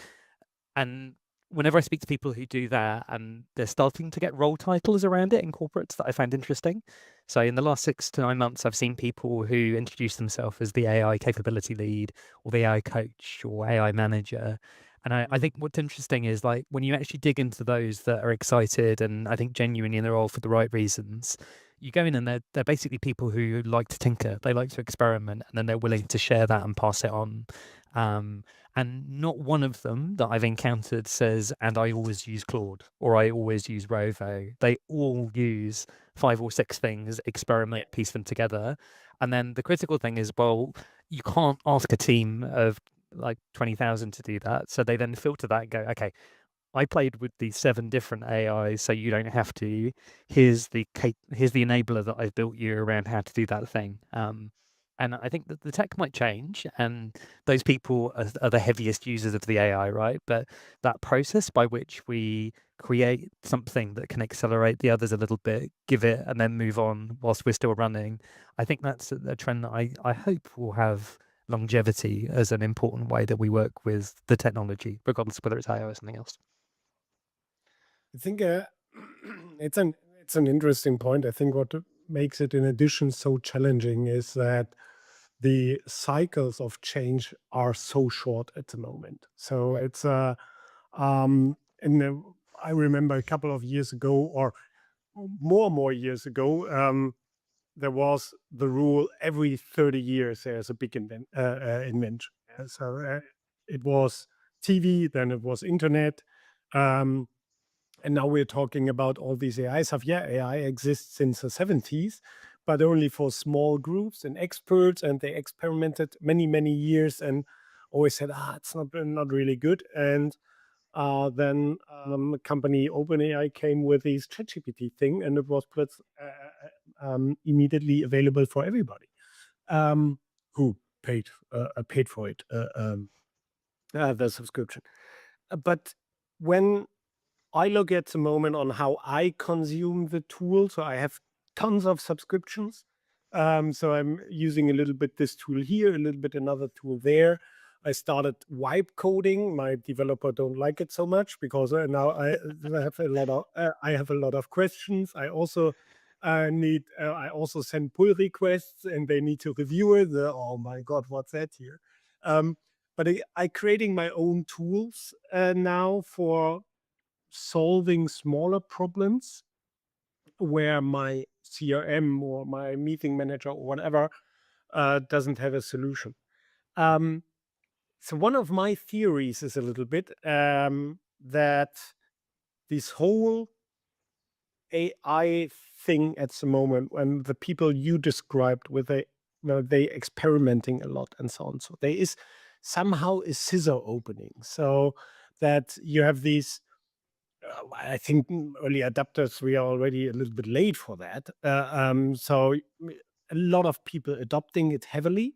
and whenever I speak to people who do that and they're starting to get role titles around it in corporates that I find interesting. So in the last 6 to 9 months, I've seen people who introduce themselves as the AI capability lead or the AI coach or AI manager. And I think what's interesting is like when you actually dig into those that are excited and I think genuinely in the role for the right reasons, you go in and they're basically people who like to tinker, they like to experiment, and then they're willing to share that and pass it on. Um, and not one of them that I've encountered says, and I always use Claude or I always use Rovo. They all use 5 or 6 things, Yeah. experiment, piece them together. And then the critical thing is, well, you can't ask a team of like 20,000 to do that. So they then filter that and go, okay, I played with these 7 different AIs, so you don't have to. Here's the enabler that I've built you around how to do that thing. And I think that the tech might change, and those people are the heaviest users of the AI, right? But that process by which we create something that can accelerate the others a little bit, give it, and then move on whilst we're still running, I think that's a trend that I hope will have longevity as an important way that we work with the technology, regardless of whether it's AI or something else. I think it's an interesting point. I think what makes it in addition so challenging is that the cycles of change are so short at the moment. So it's and I remember a couple of years ago, or more years ago, there was the rule every 30 years there's a big invention. So it was TV, then it was internet. Um, and now we're talking about all these AI stuff. Yeah, AI exists since the 70s, but only for small groups and experts. And they experimented many years and always said, it's not really good. And then a company OpenAI came with this ChatGPT thing, and it was immediately available for everybody who paid for it, the subscription. But when I look at the moment on how I consume the tool. So I have tons of subscriptions. So I'm using a little bit this tool here, a little bit another tool there. I started wipe coding. My developer don't like it so much because now I have a lot of questions. I also I also send pull requests and they need to review it. Oh my god, what's that here? But I creating my own tools now for solving smaller problems where my CRM or my meeting manager or whatever doesn't have a solution. Um, so one of my theories is a little bit that this whole AI thing at the moment, when the people you described with they experimenting a lot and so on. So there is somehow a scissor opening. So that you have these I think early adapters, we are already a little bit late for that. A lot of people adopting it heavily,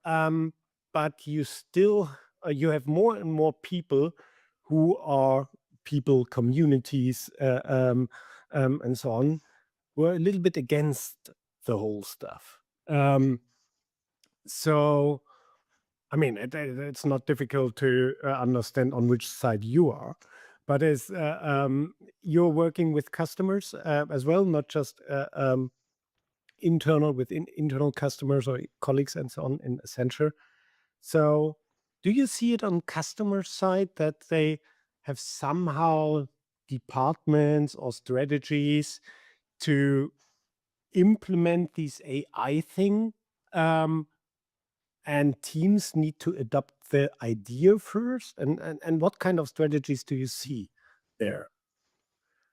um, but you still you have more and more people who are people communities and so on who are a little bit against the whole stuff. So I mean, it's not difficult to understand on which side you are, but as you're working with customers as well, not just internal customers or colleagues and so on in Accenture. So, do you see it on customer side that they have somehow departments or strategies to implement these AI thing? Um, and teams need to adopt the idea first? And what kind of strategies do you see there?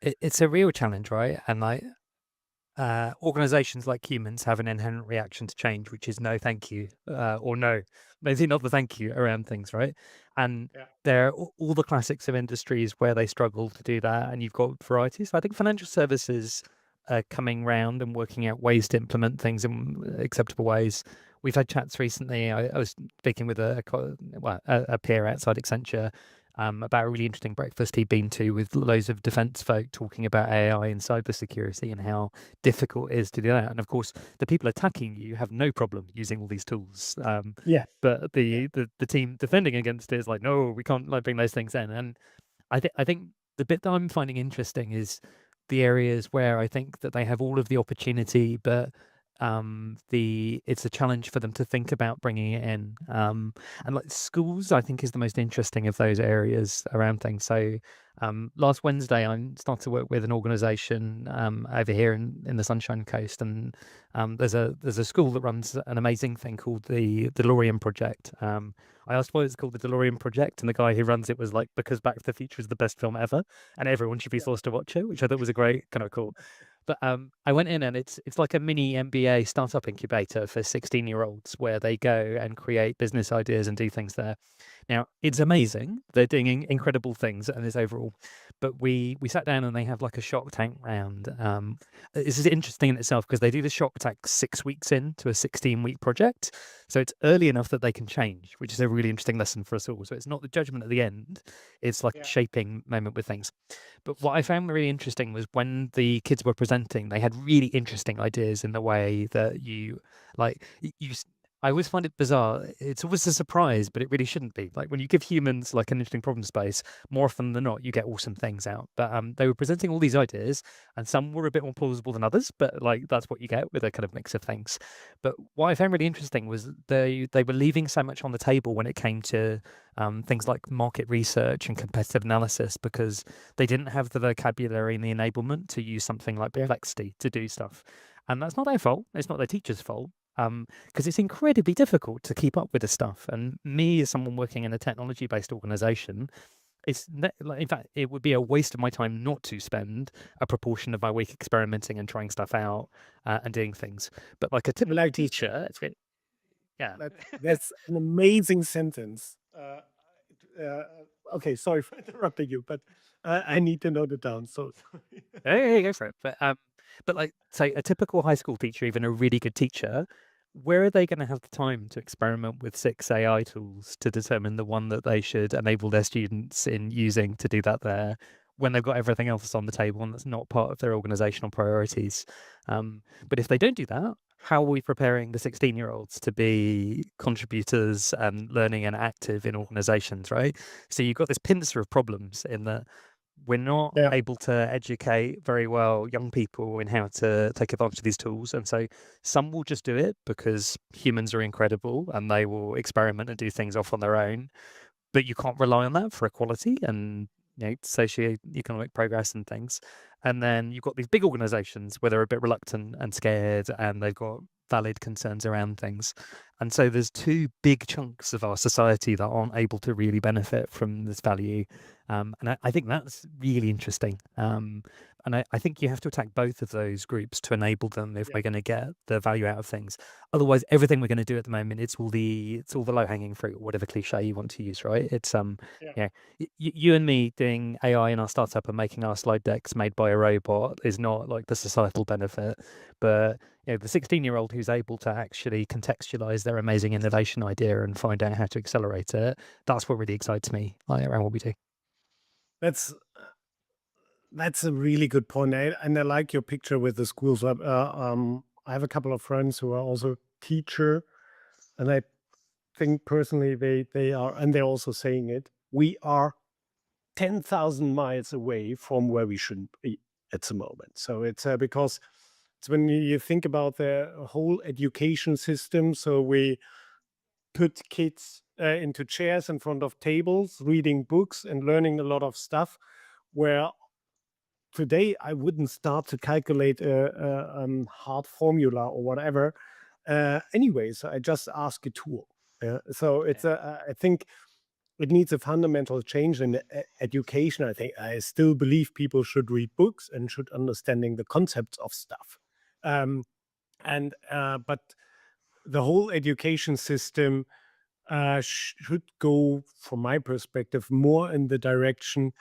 It's a real challenge, right? And like organizations like humans have an inherent reaction to change, which is no, thank you, or no, maybe not the thank you around things, right? And Yeah. there are all the classics of industries where they struggle to do that, and you've got varieties. I think financial services are coming round and working out ways to implement things in acceptable ways. We've had chats recently. I was speaking with a peer outside Accenture about a really interesting breakfast he'd been to with loads of defense folk talking about AI and cybersecurity and how difficult it is to do that. And of course, the people attacking you have no problem using all these tools. Yes. But Yeah. the team defending against it is like, no, we can't like bring those things in. And I think the bit that I'm finding interesting is the areas where I think that they have all of the opportunity, but it's a challenge for them to think about bringing it in. And like schools, I think is the most interesting of those areas around things. So last Wednesday, I started to work with an organisation over here in the Sunshine Coast, and there's a school that runs an amazing thing called the DeLorean Project. I asked why it's called the DeLorean Project, and the guy who runs it was like, because Back to the Future is the best film ever, and everyone should be Yeah. forced to watch it, which I thought was a great kind of cool. But I went in, and it's like a mini MBA startup incubator for 16-year-olds where they go and create business ideas and do things there. Now, it's amazing. They're doing incredible things and it's overall. But we sat down and they have like a Shark Tank round. This is interesting in itself because they do the Shark Tank 6 weeks into a 16-week project. So it's early enough that they can change, which is a really interesting lesson for us all. So it's not the judgment at the end. It's like a Yeah. shaping moment with things. But what I found really interesting was when the kids were presenting, they had really interesting ideas in the way that you like I always find it bizarre. It's always a surprise, but it really shouldn't be. Like when you give humans like an interesting problem space, more often than not, you get awesome things out. But they were presenting all these ideas, and some were a bit more plausible than others. But like that's what you get with a kind of mix of things. But what I found really interesting was they were leaving so much on the table when it came to things like market research and competitive analysis because they didn't have the vocabulary and the enablement to use something like Yeah. perplexity to do stuff. And that's not their fault. It's not their teacher's fault. Because it's incredibly difficult to keep up with the stuff. And me, as someone working in a technology-based organization, like, in fact, it would be a waste of my time not to spend a proportion of my week experimenting and trying stuff out and doing things. But like a I typical like this. teacher, it's really, yeah. That's an amazing sentence. Uh, okay, sorry for interrupting you, but I need to note it down. So sorry. Hey, go for it. But like, say, a typical high school teacher, even a really good teacher, where are they going to have the time to experiment with 6 AI tools to determine the one that they should enable their students in using to do that there when they've got everything else on the table and that's not part of their organizational priorities? But if they don't do that, how are we preparing the 16-year-olds to be contributors and learning and active in organizations, right? So you've got this pincer of problems in that we're not Yeah. able to educate very well young people in how to take advantage of these tools. And so some will just do it because humans are incredible and they will experiment and do things off on their own. But you can't rely on that for equality and socio-economic progress and things. And then you've got these big organizations where they're a bit reluctant and scared and they've got valid concerns around things. And so there's two big chunks of our society that aren't able to really benefit from this value. And I think that's really interesting. And I think you have to attack both of those groups to enable them if Yeah. we're going to get the value out of things. Otherwise, everything we're going to do at the moment, it's all the low hanging fruit, whatever cliche you want to use, right? It's Yeah. yeah, you and me doing AI in our startup and making our slide decks made by a robot is not like the societal benefit, but the 16-year-old who's able to actually contextualize their amazing innovation idea and find out how to accelerate it, that's what really excites me around what we do. That's that's a really good point, and I like your picture with the schools. I have a couple of friends who are also teacher, and I think personally they are, and they're also saying it. We are 10,000 miles away from where we should be at the moment. So it's because it's when you think about the whole education system. So we put kids into chairs in front of tables, reading books and learning a lot of stuff. Where today I wouldn't start to calculate a hard formula or whatever. Anyways, I just ask a tool. So it's I think it needs a fundamental change in education. I think I still believe people should read books and should understanding the concepts of stuff. Um, and but the whole education system should go, from my perspective, more in the direction: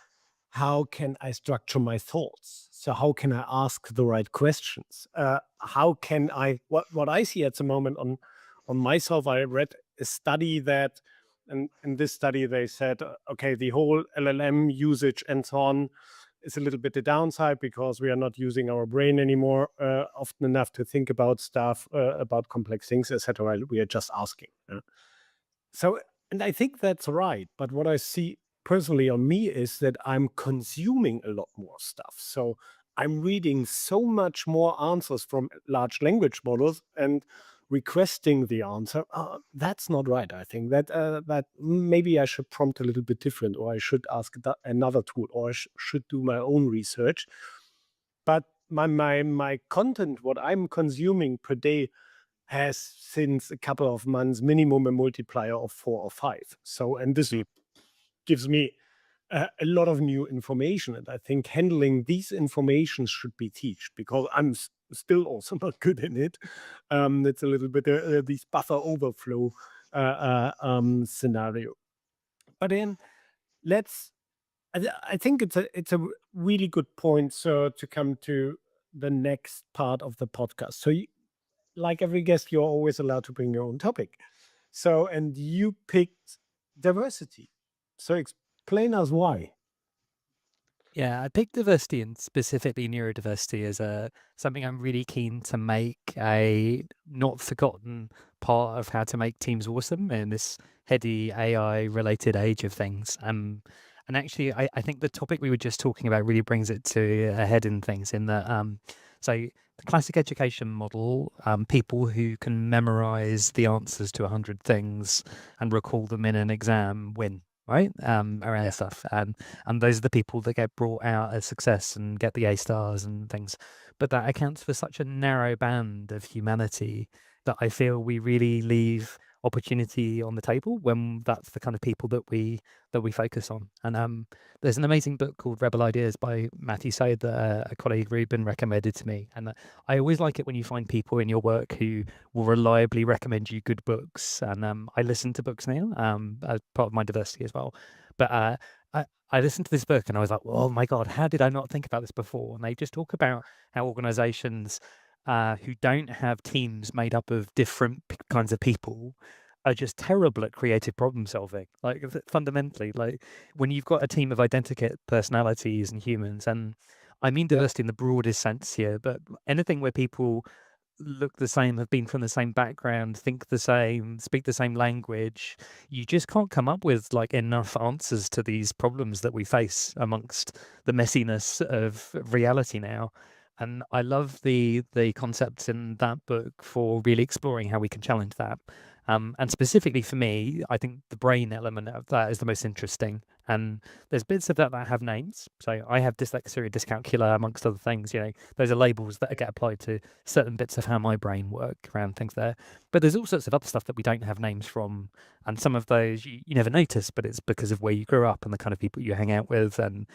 how can I structure my thoughts? So how can I ask the right questions? How can I what I see at the moment on myself? I read a study that, and in this study they said, okay, the whole LLM usage and so on is a little bit the downside because we are not using our brain anymore often enough to think about stuff, about complex things, etc. We are just asking. So, and I think that's right. But what I see personally on me is that I'm consuming a lot more stuff. So I'm reading so much more answers from large language models and requesting the answer. That's not right. I think that maybe I should prompt a little bit different, or I should ask another tool, or I should do my own research. But my content, what I'm consuming per day, has since a couple of months minimum a multiplier of 4 or 5. So, and this gives me a lot of new information, and I think handling these informations should be taught, because I'm still also not good in it. It's a little bit this buffer overflow scenario. But then let's. I think it's a really good point. So to come to the next part of the podcast. So, like every guest, you're always allowed to bring your own topic. So, and you picked diversity. So explain us why. Yeah, I picked diversity and specifically neurodiversity as something I'm really keen to make a not forgotten part of how to make teams awesome in this heady AI related age of things. And actually, I think the topic we were just talking about really brings it to a head in things in that, so the classic education model, people who can memorize the answers to 100 things and recall them in an exam win, right? Around stuff. And those are the people that get brought out as success and get the A stars and things. But that accounts for such a narrow band of humanity that I feel we really leave opportunity on the table when that's the kind of people that we focus on. And there's an amazing book called Rebel Ideas by Matthew Syed that a colleague Ruben recommended to me. And I always like it when you find people in your work who will reliably recommend you good books. And I listen to books now as part of my diversity as well. But I listened to this book and I was like, oh my God, how did I not think about this before? And they just talk about how organizations who don't have teams made up of different kinds of people are just terrible at creative problem solving. Like fundamentally, like when you've got a team of identical personalities and humans, and I mean diversity in the broadest sense here, but anything where people look the same, have been from the same background, think the same, speak the same language, you just can't come up with like enough answers to these problems that we face amongst the messiness of reality now. And I love the concepts in that book for really exploring how we can challenge that. And specifically for me, I think the brain element of that is the most interesting. And there's bits of that that have names. So I have dyslexia, dyscalculia, amongst other things. You know, those are labels that get applied to certain bits of how my brain work around things there. But there's all sorts of other stuff that we don't have names from. And some of those you never notice, but it's because of where you grew up and the kind of people you hang out with. And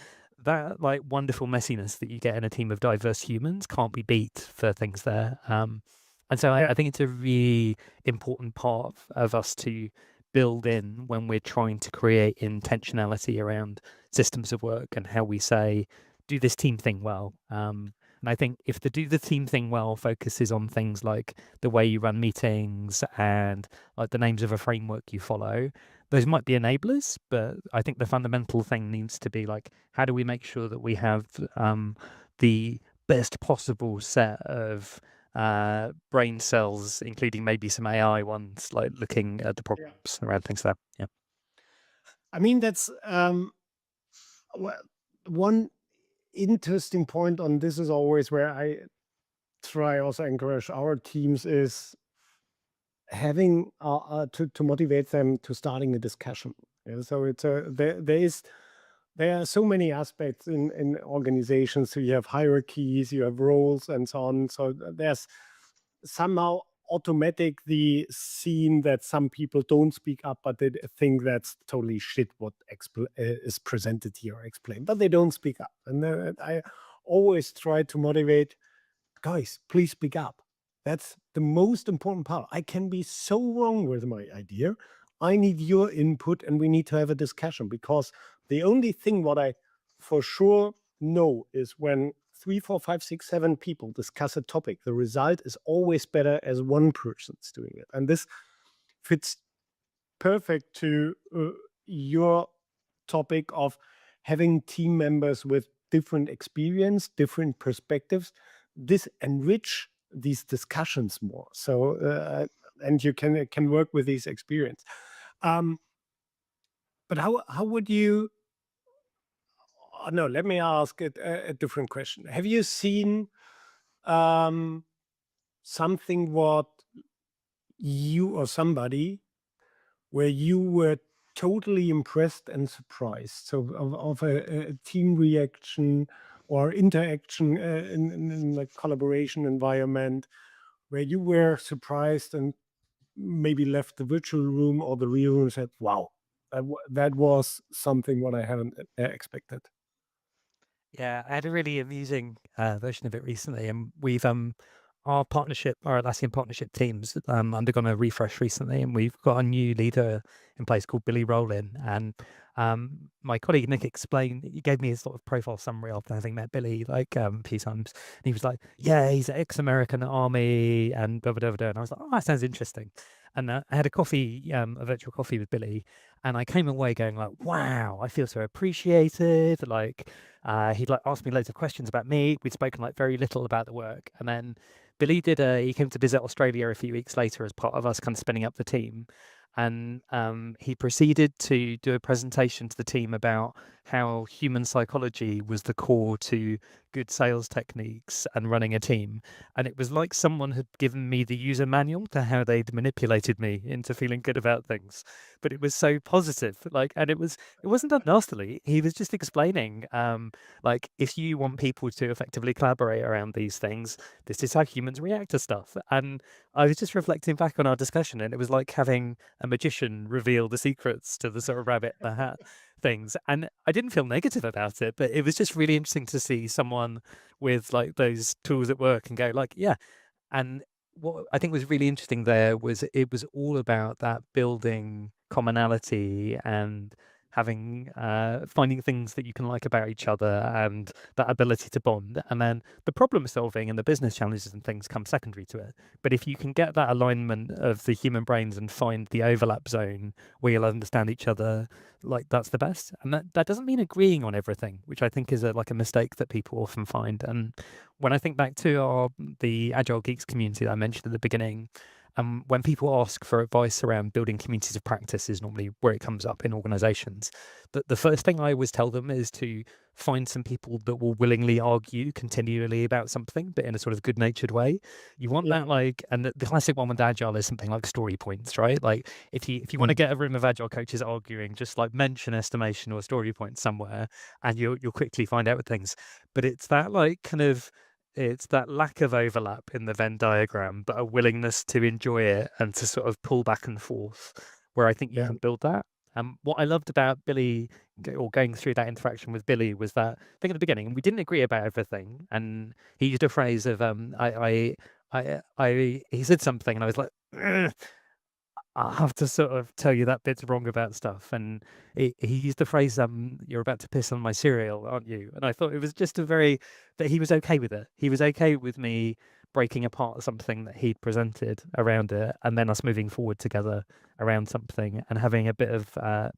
that like wonderful messiness that you get in a team of diverse humans can't be beat for things there. And so I think it's a really important part of us to build in when we're trying to create intentionality around systems of work and how we say, do this team thing well. And I think if the do the team thing well focuses on things like the way you run meetings and like the names of a framework you follow, those might be enablers, but I think the fundamental thing needs to be like, how do we make sure that we have the best possible set of brain cells, including maybe some AI ones, like looking at the problems around things there. Yeah. I mean, that's one interesting point on this is always where I try also encourage our teams is having to motivate them to starting a discussion. Yeah, so it's there are so many aspects in organizations. So you have hierarchies, you have roles, and so on. So there's somehow automatically seen that some people don't speak up, but they think that's totally shit what is presented here or explained, but they don't speak up. And I always try to motivate guys, please speak up. That's the most important part. I can be so wrong with my idea. I need your input and we need to have a discussion, because the only thing what I for sure know is when 3, 4, 5, 6, 7 people discuss a topic, the result is always better as one person's doing it. And this fits perfect to your topic of having team members with different experience, different perspectives. This enrich these discussions more. So and you can work with these experience. But how would you no, let me ask it a different question. Have you seen um, something what you or somebody where you were totally impressed and surprised? So of a team reaction or interaction in a collaboration environment where you were surprised and maybe left the virtual room or the real room and said, "Wow, that was something what I haven't expected." Yeah, I had a really amusing version of it recently, and we've our partnership, our Atlassian partnership teams, undergone a refresh recently, and we've got a new leader in place called Billy Rowland. And my colleague Nick explained, he gave me his sort of profile summary after having met Billy like a few times, and he was like, "Yeah, he's ex-American Army and blah blah blah blah." And I was like, "Oh, that sounds interesting." And I had a coffee, a virtual coffee with Billy, and I came away going like, "Wow, I feel so appreciated." Like he'd like asked me loads of questions about me. We'd spoken like very little about the work, and then Billy he came to visit Australia a few weeks later as part of us kind of spinning up the team, and he proceeded to do a presentation to the team about how human psychology was the core to good sales techniques and running a team. And it was like someone had given me the user manual to how they'd manipulated me into feeling good about things. But it was so positive, like, and it wasn't done nastily. He was just explaining, like, if you want people to effectively collaborate around these things, this is how humans react to stuff. And I was just reflecting back on our discussion, and it was like having a magician reveal the secrets to the sort of rabbit in the hat things. And I didn't feel negative about it, but it was just really interesting to see someone with like those tools at work and go like, yeah. And what I think was really interesting there was it was all about that building commonality and having finding things that you can like about each other and that ability to bond. And then the problem solving and the business challenges and things come secondary to it. But if you can get that alignment of the human brains and find the overlap zone where you'll understand each other, like that's the best. And that doesn't mean agreeing on everything, which I think is like a mistake that people often find. And when I think back to the Agile Geeks community that I mentioned at the beginning, when people ask for advice around building communities of practice is normally where it comes up in organizations. The first thing I always tell them is to find some people that will willingly argue continually about something, but in a sort of good-natured way. You want Yeah, that, like, and the classic one with Agile is something like story points, right? Like if you want to get a room of Agile coaches arguing, just like mention estimation or story points somewhere, and you'll quickly find out with things. But it's that like kind of it's that lack of overlap in the Venn diagram, but a willingness to enjoy it and to sort of pull back and forth, where I think you yeah. can build that. What I loved about Billy or going through that interaction with Billy was that I think at the beginning we didn't agree about everything, and he used a phrase of he said something, and I was like, "Ugh, I'll have to sort of tell you that bit's wrong about stuff." And he used the phrase, "You're about to piss on my cereal, aren't you?" And I thought it was just that he was okay with it. He was okay with me breaking apart something that he'd presented around it, and then us moving forward together around something and having a bit of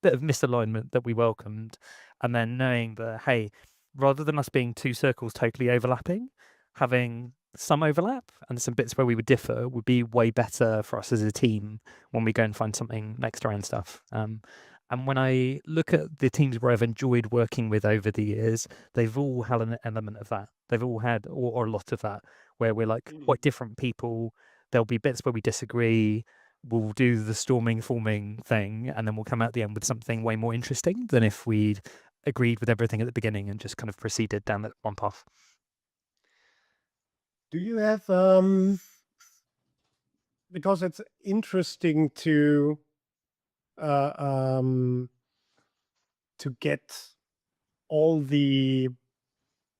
misalignment that we welcomed, and then knowing that, hey, rather than us being two circles totally overlapping, having some overlap and some bits where we would differ would be way better for us as a team when we go and find something next around stuff. And when I look at the teams where I've enjoyed working with over the years, they've all had an element of that. They've all had, or a lot of that, where we're like Mm. quite different people. There'll be bits where we disagree. We'll do the storming, forming thing, and then we'll come out the end with something way more interesting than if we'd agreed with everything at the beginning and just kind of proceeded down that one path. Do you have because it's interesting uh, um, to get all the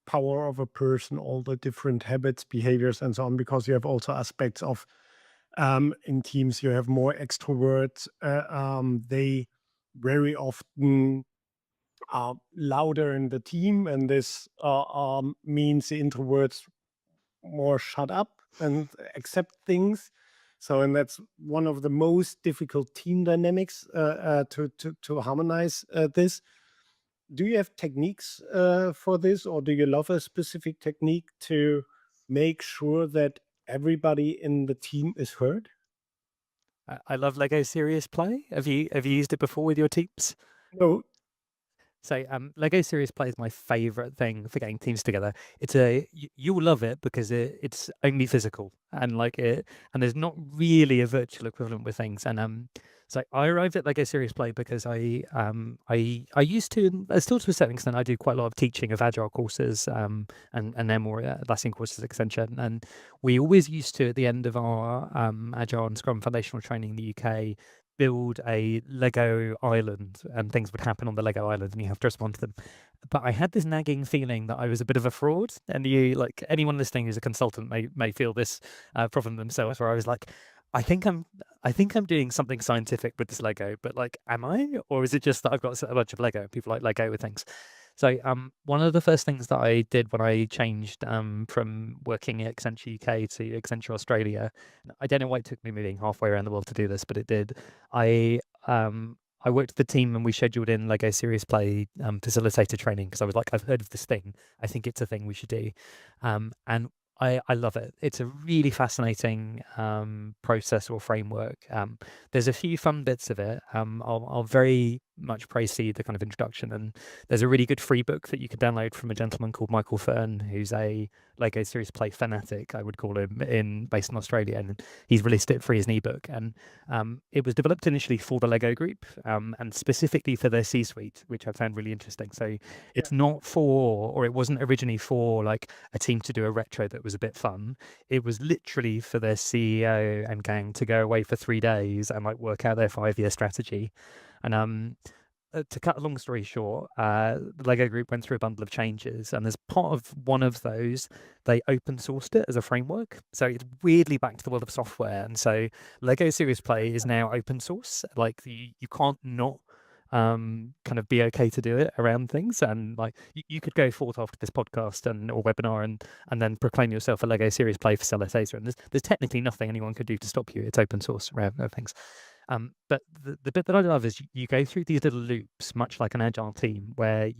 power of a person, all the different habits, behaviors, and so on, because you have also aspects of in teams you have more extroverts. They very often are louder in the team, and this means the introverts more shut up and accept things. So, and that's one of the most difficult team dynamics to harmonize this. Do you have techniques for this, or do you love a specific technique to make sure that everybody in the team is heard? I love Lego Serious Play. Have you used it before with your teams? No. So Lego Serious Play is my favorite thing for getting teams together. You'll love it because it's only physical and and there's not really a virtual equivalent with things. And so I arrived at Lego Serious Play because I used to, and still to a certain extent, I do quite a lot of teaching of agile courses and then more Async courses at Accenture. And we always used to, at the end of our agile and Scrum foundational training in the UK, build a Lego island, and things would happen on the Lego island and you have to respond to them. But I had this nagging feeling that I was a bit of a fraud, and anyone listening who's a consultant may feel this problem themselves, where I was like, I think I'm doing something scientific with this Lego, but like, am I, or is it just that I've got a bunch of Lego? People like Lego with things. So one of the first things that I did when I changed from working at Accenture UK to Accenture Australia, I don't know why it took me moving halfway around the world to do this, but it did. I I worked with the team and we scheduled in Lego Serious Play facilitator training because I was like, I've heard of this thing. I think it's a thing we should do. And I love it. It's a really fascinating process or framework. There's a few fun bits of it. I'll very much praise the kind of introduction, and there's a really good free book that you can download from a gentleman called Michael Fern, who's a Lego Serious Play fanatic, I would call him, based in Australia, and he's released it free as an ebook. And it was developed initially for the Lego group and specifically for their C-suite, which I found really interesting. So Yeah. it's not for, or it wasn't originally for like a team to do a retro that was a bit fun. It was literally for their CEO and gang to go away for 3 days and like work out their 5-year strategy. And to cut a long story short, the Lego group went through a bundle of changes, and as part of one of those, they open sourced it as a framework. So it's weirdly back to the world of software. And so Lego Serious Play is now open source. Like you can't not kind of be okay to do it around things. And like you could go forth after this podcast or webinar and then proclaim yourself a Lego Serious Play facilitator. And there's technically nothing anyone could do to stop you. It's open source around things. But the bit that I love is you go through these little loops, much like an agile team, where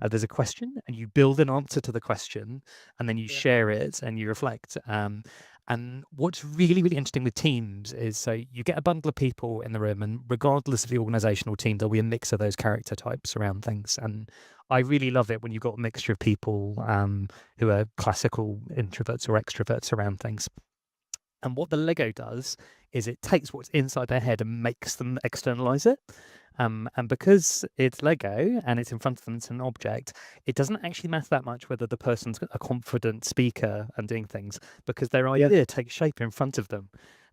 there's a question and you build an answer to the question, and then you Yeah. share it and you reflect. And what's really, really interesting with teams is, so you get a bundle of people in the room, and regardless of the organizational team, there'll be a mix of those character types around things. And I really love it when you've got a mixture of people who are classical introverts or extroverts around things. And what the Lego does is it takes what's inside their head and makes them externalize it. And because it's Lego and it's in front of them, it's an object, it doesn't actually matter that much whether the person's a confident speaker and doing things, because their Yeah. idea takes shape in front of them.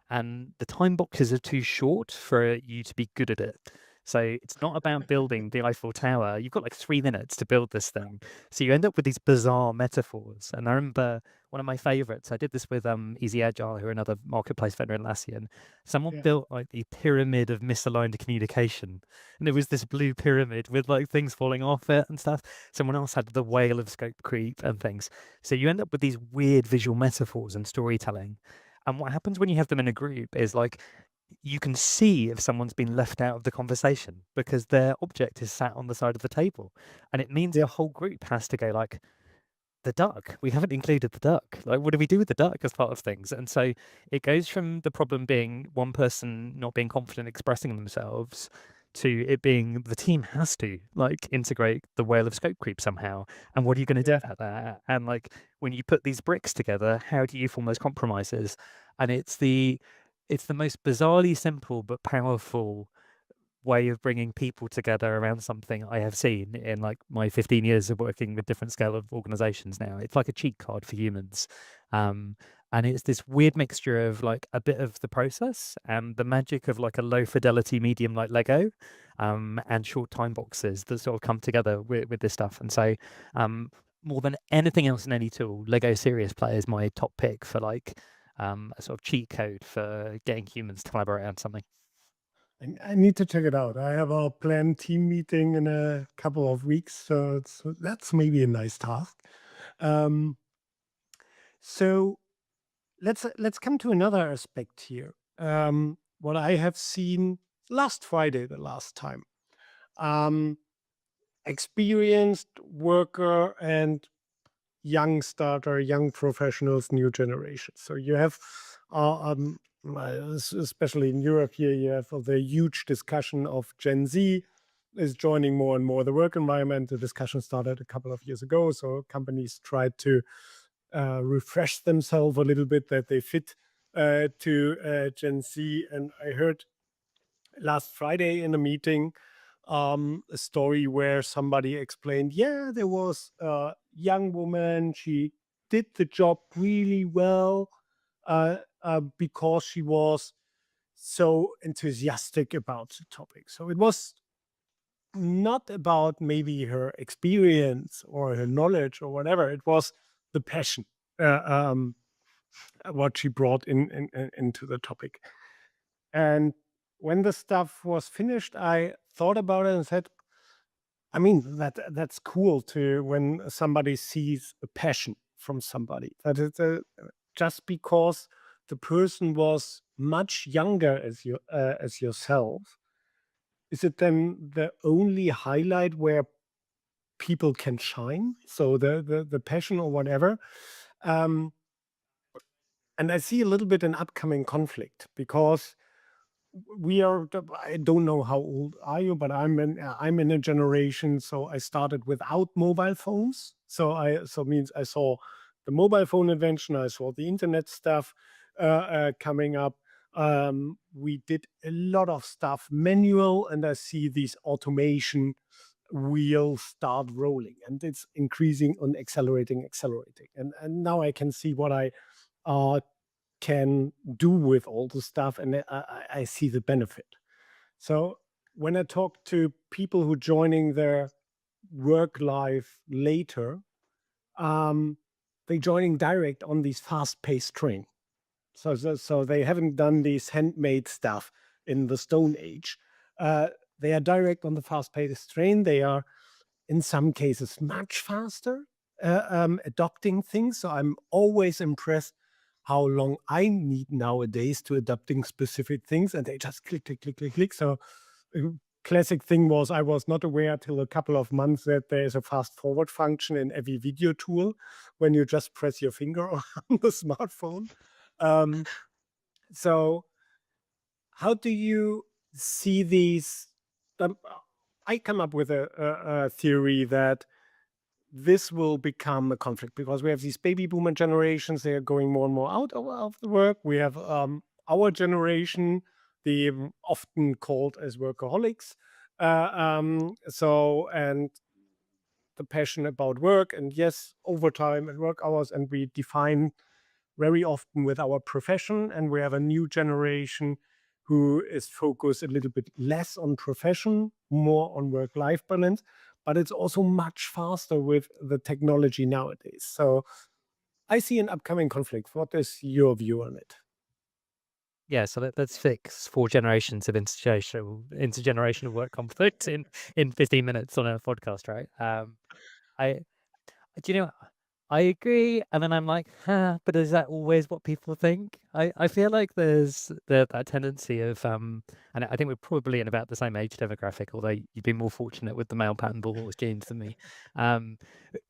And the time boxes are too short for you to be good at it. So it's not about building the Eiffel Tower. You've got like 3 minutes to build this thing. So you end up with these bizarre metaphors. And I remember one of my favorites, I did this with Easy Agile, who are another marketplace vendor in Atlassian. Someone Yeah. built like the pyramid of misaligned communication. And it was this blue pyramid with like things falling off it and stuff. Someone else had the whale of scope creep and things. So you end up with these weird visual metaphors and storytelling. And what happens when you have them in a group is like, you can see if someone's been left out of the conversation because their object is sat on the side of the table. And it means Yeah. the whole group has to go like, the duck, we haven't included the duck. Like, what do we do with the duck as part of things? And so it goes from the problem being one person not being confident expressing themselves to it being the team has to like integrate the whale of scope creep somehow. And what are you going to do Yeah. about that? And like, when you put these bricks together, how do you form those compromises? And it's the most bizarrely simple but powerful way of bringing people together around something I have seen in like my 15 years of working with different scale of organizations now. It's like a cheat card for humans. And it's this weird mixture of like a bit of the process and the magic of like a low fidelity medium like Lego, and short time boxes that sort of come together with this stuff. And so more than anything else in any tool, Lego Serious Play is my top pick for like a sort of cheat code for getting humans to collaborate on something. I need to check it out. I have a planned team meeting in a couple of weeks, so that's maybe a nice task. Um, so let's come to another aspect here. What I have seen last Friday, the last time, um, experienced worker and young starter, young professionals, new generation. So you have, especially in Europe here, you have the huge discussion of Gen Z is joining more and more the work environment. The discussion started a couple of years ago, so companies tried to refresh themselves a little bit that they fit to Gen Z. And I heard last Friday in a meeting a story where somebody explained, yeah, there was a young woman. She did the job really well because she was so enthusiastic about the topic. So it was not about maybe her experience or her knowledge or whatever. It was the passion, uh, um, what she brought into the topic. And when the stuff was finished, I thought about it and said, I mean, that's cool to when somebody sees a passion from somebody. That it's just because the person was much younger as yourself. Is it then the only highlight where people can shine? So the passion or whatever. Um, and I see a little bit an upcoming conflict because we are I don't know how old are you, but I'm in a generation, so I started without mobile phones. So means I saw the mobile phone invention, I saw the internet stuff coming up. We did a lot of stuff manual, and I see these automation wheels start rolling, and it's increasing and accelerating. And now I can see what I uh, can do with all the stuff, and I see the benefit. So when I talk to people who joining their work life later, um, they joining direct on these fast-paced train. So they haven't done this handmade stuff in the Stone Age. Uh, they are direct on the fast-paced train. They are in some cases much faster adopting things. So I'm always impressed how long I need nowadays to adopting specific things, and they just click, click, click, click, click. So classic thing was I was not aware till a couple of months that there is a fast forward function in every video tool when you just press your finger on the smartphone. Um, so how do you see these? I come up with a theory that this will become a conflict because we have these baby boomer generations. They are going more and more out of the work. We have our generation, the often called as workaholics. And the passion about work, and yes, overtime and work hours, and we define very often with our profession. And we have a new generation who is focused a little bit less on profession, more on work-life balance, but it's also much faster with the technology nowadays. So I see an upcoming conflict. What is your view on it? Yeah, so let's fix 4 generations of intergenerational work conflict in 15 minutes on a podcast, right? I do you know, I agree, and then I'm like, "Huh, but is that always what people think?" I feel like there's that tendency of, and I think we're probably in about the same age demographic, although you've been more fortunate with the male pattern ball genes than me. Um,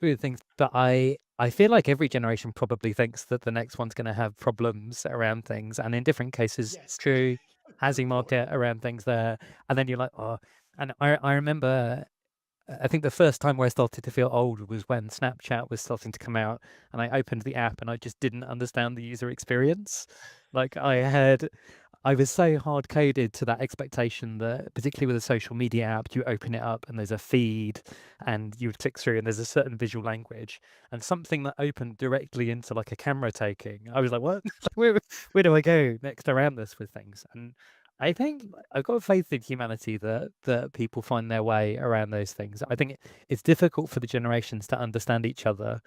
with things, but I feel like every generation probably thinks that the next one's gonna have problems around things, and in different cases, it's Yes. true, Good housing point. market around things there, and then you're like, "Oh," and I remember I think the first time where I started to feel old was when Snapchat was starting to come out, and I opened the app and I just didn't understand the user experience. Like I was so hard coded to that expectation that, particularly with a social media app, you open it up and there's a feed and you would click through and there's a certain visual language and something that opened directly into like a camera taking. I was like, what? Where do I go next around this with things? And I think I've got faith in humanity that people find their way around those things. I think it's difficult for the generations to understand each other,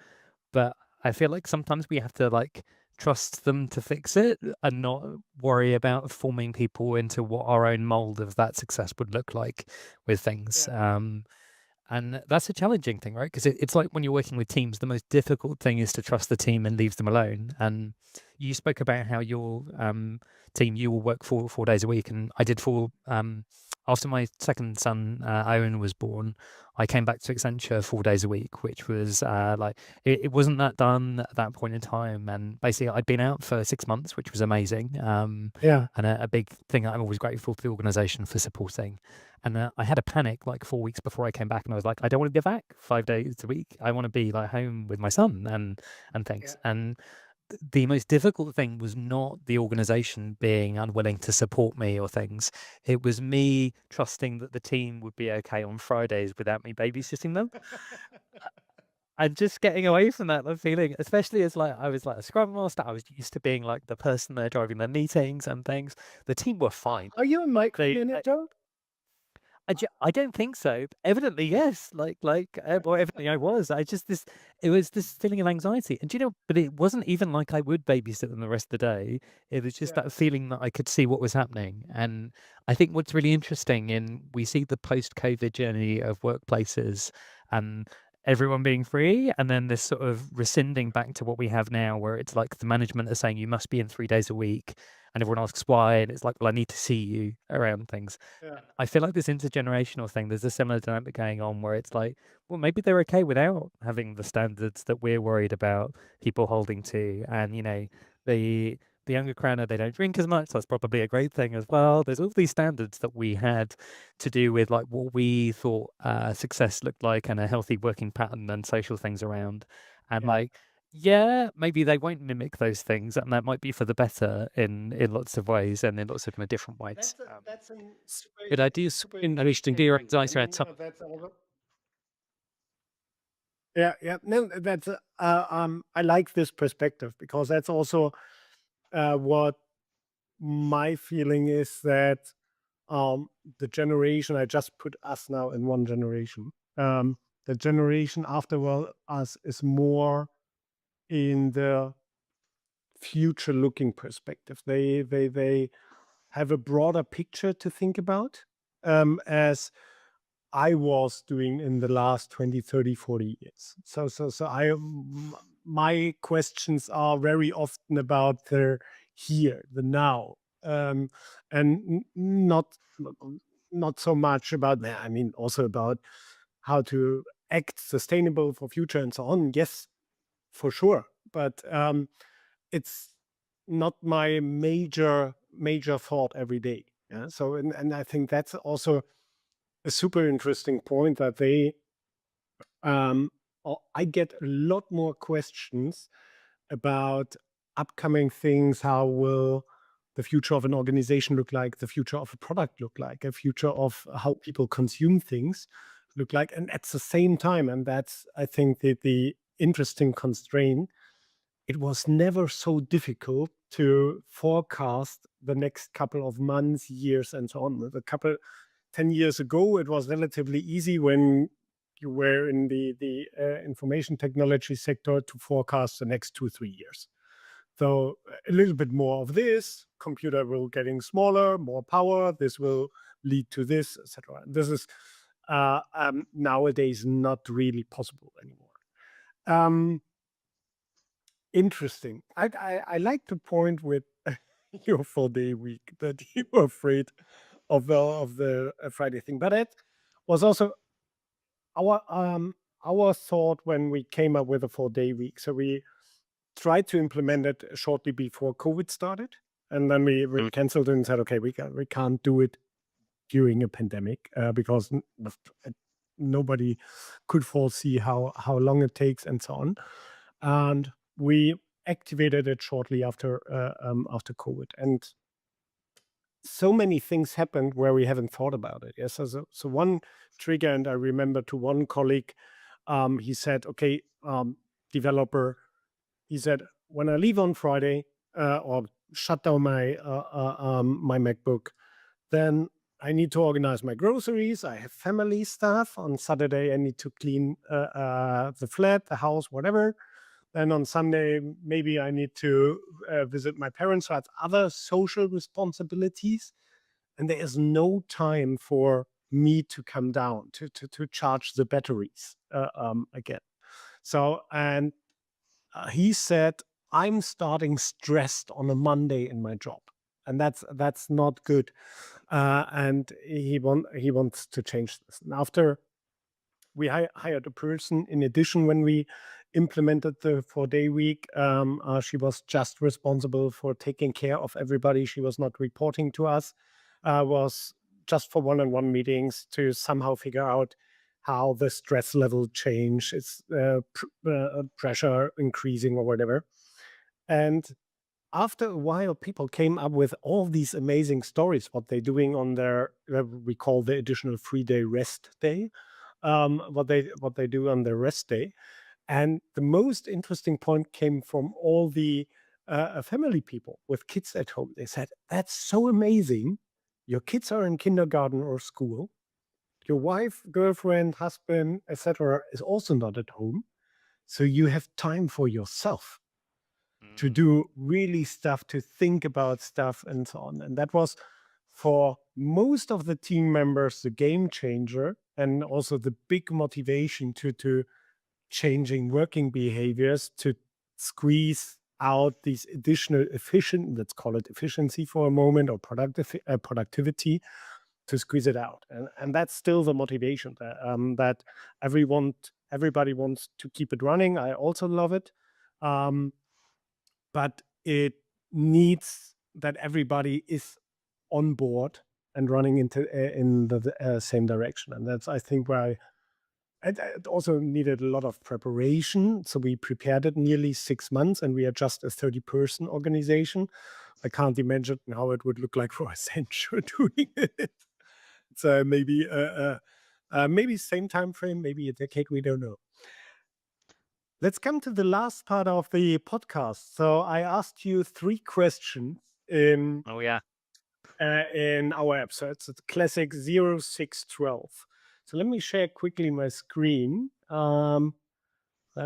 but I feel like sometimes we have to like trust them to fix it and not worry about forming people into what our own mold of that success would look like with things. Yeah. And that's a challenging thing, right? Because it's like when you're working with teams, the most difficult thing is to trust the team and leave them alone. And you spoke about how your team, you will work 4 days a week, and I did 4 after my second son, Owen, was born, I came back to Accenture 4 days a week, which was like it wasn't that done at that point in time. And basically, I'd been out for 6 months, which was amazing. Yeah. And a big thing I'm always grateful for the organization for supporting. And I had a panic like 4 weeks before I came back, and I was like, I don't want to be back 5 days a week. I want to be like home with my son and Yeah. things. And the most difficult thing was not the organization being unwilling to support me or things. It was me trusting that the team would be okay on Fridays without me babysitting them. And just getting away from that like, feeling, especially as like I was like a scrum master, I was used to being like the person there driving the meetings and things. The team were fine. Are you a micromanager? I don't think so. Evidently, yes. Well, evidently I was. It was this feeling of anxiety. And do you know, but it wasn't even like I would babysit them the rest of the day. It was just Yeah. that feeling that I could see what was happening. And I think what's really interesting we see the post-COVID journey of workplaces and everyone being free, and then this sort of rescinding back to what we have now, where it's like the management are saying you must be in 3 days a week, and everyone asks why, and it's like, well, I need to see you around things. Yeah. I feel like this intergenerational thing, there's a similar dynamic going on where it's like, well, maybe they're okay without having the standards that we're worried about people holding to. And, the the younger crowd, they don't drink as much. That's probably a great thing as well. There's all these standards that we had to do with like what we thought success looked like and a healthy working pattern and social things around. And Yeah. like, yeah, maybe they won't mimic those things, and that might be for the better in lots of ways and in lots of different ways. That's a super Good idea. super In addition to interesting your point. I anxiety mean, around time. that's all. Yeah, yeah. No, that's I like this perspective because that's also what my feeling is that the generation I just put us now in one generation. The generation after us is more in the future looking perspective. They have a broader picture to think about, as I was doing in the last 20, 30, 40 years. My questions are very often about the here, the now, and not so much about that. I mean, also about how to act sustainable for future and so on. Yes, for sure, but it's not my major thought every day. Yeah. So, and I think that's also a super interesting point that um, I get a lot more questions about upcoming things. How will the future of an organization look like? The future of a product look like? A future of how people consume things look like? And at the same time, and that's I think the interesting constraint. It was never so difficult to forecast the next couple of months, years, and so on. A couple 10 years ago, it was relatively easy when you were in the information technology sector to forecast the next 2, 3 years. So a little bit more of this, computer will getting smaller, more power, this will lead to this, etc. This is nowadays not really possible anymore. Um, Interesting. I like the point with your 4 day week that you were afraid of the Friday thing, but it was also our um our thought when we came up with a 4 day week. So we tried to implement it shortly before COVID started, and then we canceled it and said, okay, we can't do it during a pandemic because nobody could foresee how long it takes and so on. And we activated it shortly after COVID, and so many things happened where we haven't thought about it. Yes, so one trigger, and I remember to one colleague, he said, "Okay, developer," he said, "when I leave on Friday or shut down my MacBook, then I need to organize my groceries. I have family stuff. On Saturday, I need to clean the flat, the house, whatever. Then on Sunday, maybe I need to visit my parents. So I have other social responsibilities. And there is no time for me to come down to charge the batteries again. So, and he said, I'm starting stressed on a Monday in my job. And that's not good. and he wants to change this. And after we hired a person, in addition, when we implemented the 4-day week, she was just responsible for taking care of everybody. She was not reporting to us, was just for one-on-one meetings to somehow figure out how the stress level change, its pressure increasing or whatever. And after a while, people came up with all these amazing stories, what they're doing on their, we call the additional 3-day rest day, what they do on their rest day. And the most interesting point came from all the family people with kids at home. They said, "That's so amazing. Your kids are in kindergarten or school. Your wife, girlfriend, husband, etc., is also not at home. So you have time for yourself to Mm. do really stuff, to think about stuff, and so on." And that was for most of the team members the game changer, and also the big motivation to changing working behaviors, to squeeze out these additional efficient, let's call it efficiency for a moment, or productivity, to squeeze it out. And that's still the motivation that everybody wants to keep it running. I also love it. Um, but it needs that everybody is on board and running in the same direction. And that's, I think, where it also needed a lot of preparation. So we prepared it nearly 6 months, and we are just a 30-person organization. I can't imagine how it would look like for Accenture doing it. So maybe same time frame, maybe a decade, we don't know. Let's come to the last part of the podcast. So I asked you 3 questions Oh yeah. in our app. So it's a classic 0612. So let me share quickly my screen. Then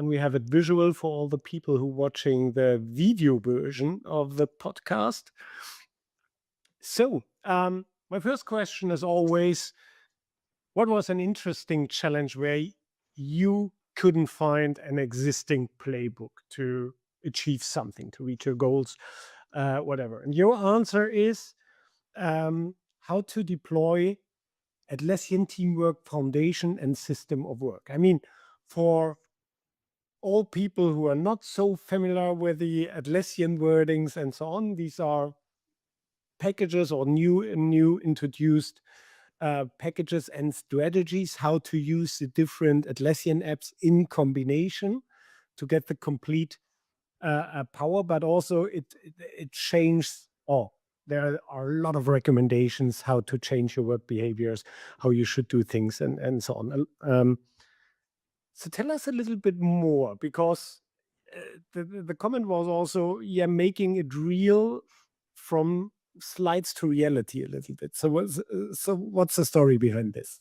we have it visual for all the people who are watching the video version of the podcast. So my first question is always, what was an interesting challenge where you couldn't find an existing playbook to achieve something, to reach your goals, whatever? And your answer is how to deploy Atlassian Teamwork Foundation and System of Work. I mean, for all people who are not so familiar with the Atlassian wordings and so on, these are packages or new introduced packages and strategies, how to use the different Atlassian apps in combination to get the complete power. But also it changes. Oh, there are a lot of recommendations how to change your work behaviors, how you should do things, and so on. So tell us a little bit more, because the comment was also, yeah, making it real from slides to reality a little bit. So what's the story behind this?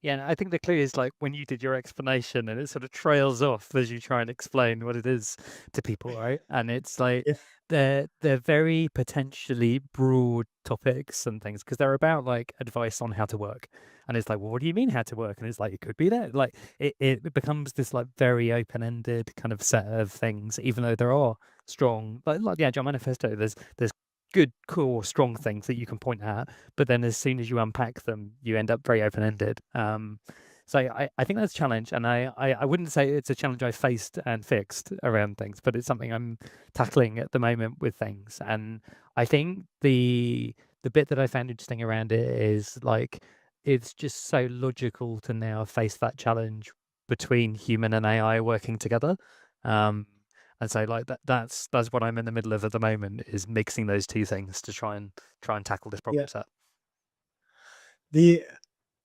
Yeah, and I think the clue is like when you did your explanation and it sort of trails off as you try and explain what it is to people, right? And it's like Yeah, they're very potentially broad topics and things because they're about like advice on how to work. And it's like, well, what do you mean how to work? And it's like, it could be that. Like it becomes this like very open-ended kind of set of things, even though there are strong, like the Agile Manifesto, there's good, core, strong things that you can point at, but then as soon as you unpack them, you end up very open-ended. So I think that's a challenge, and I wouldn't say it's a challenge I faced and fixed around things, but it's something I'm tackling at the moment with things. And I think the bit that I found interesting around it is like it's just so logical to now face that challenge between human and AI working together. And so like that's what I'm in the middle of at the moment, is mixing those two things to try and tackle this problem yeah. set. The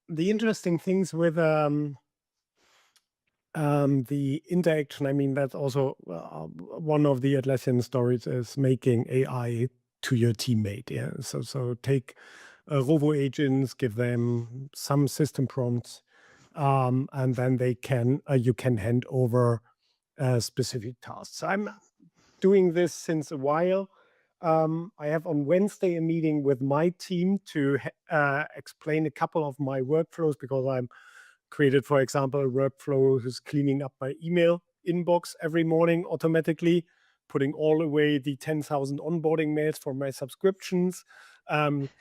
the interesting things with the interaction, I mean, that's also one of the Atlassian stories, is making AI to your teammate. Yeah. So take robo agents, give them some system prompts, and then you can hand over specific tasks. I'm doing this since a while. I have on Wednesday a meeting with my team to explain a couple of my workflows, because I'm created, for example, a workflow who's cleaning up my email inbox every morning automatically putting all away the 10,000 onboarding mails for my subscriptions,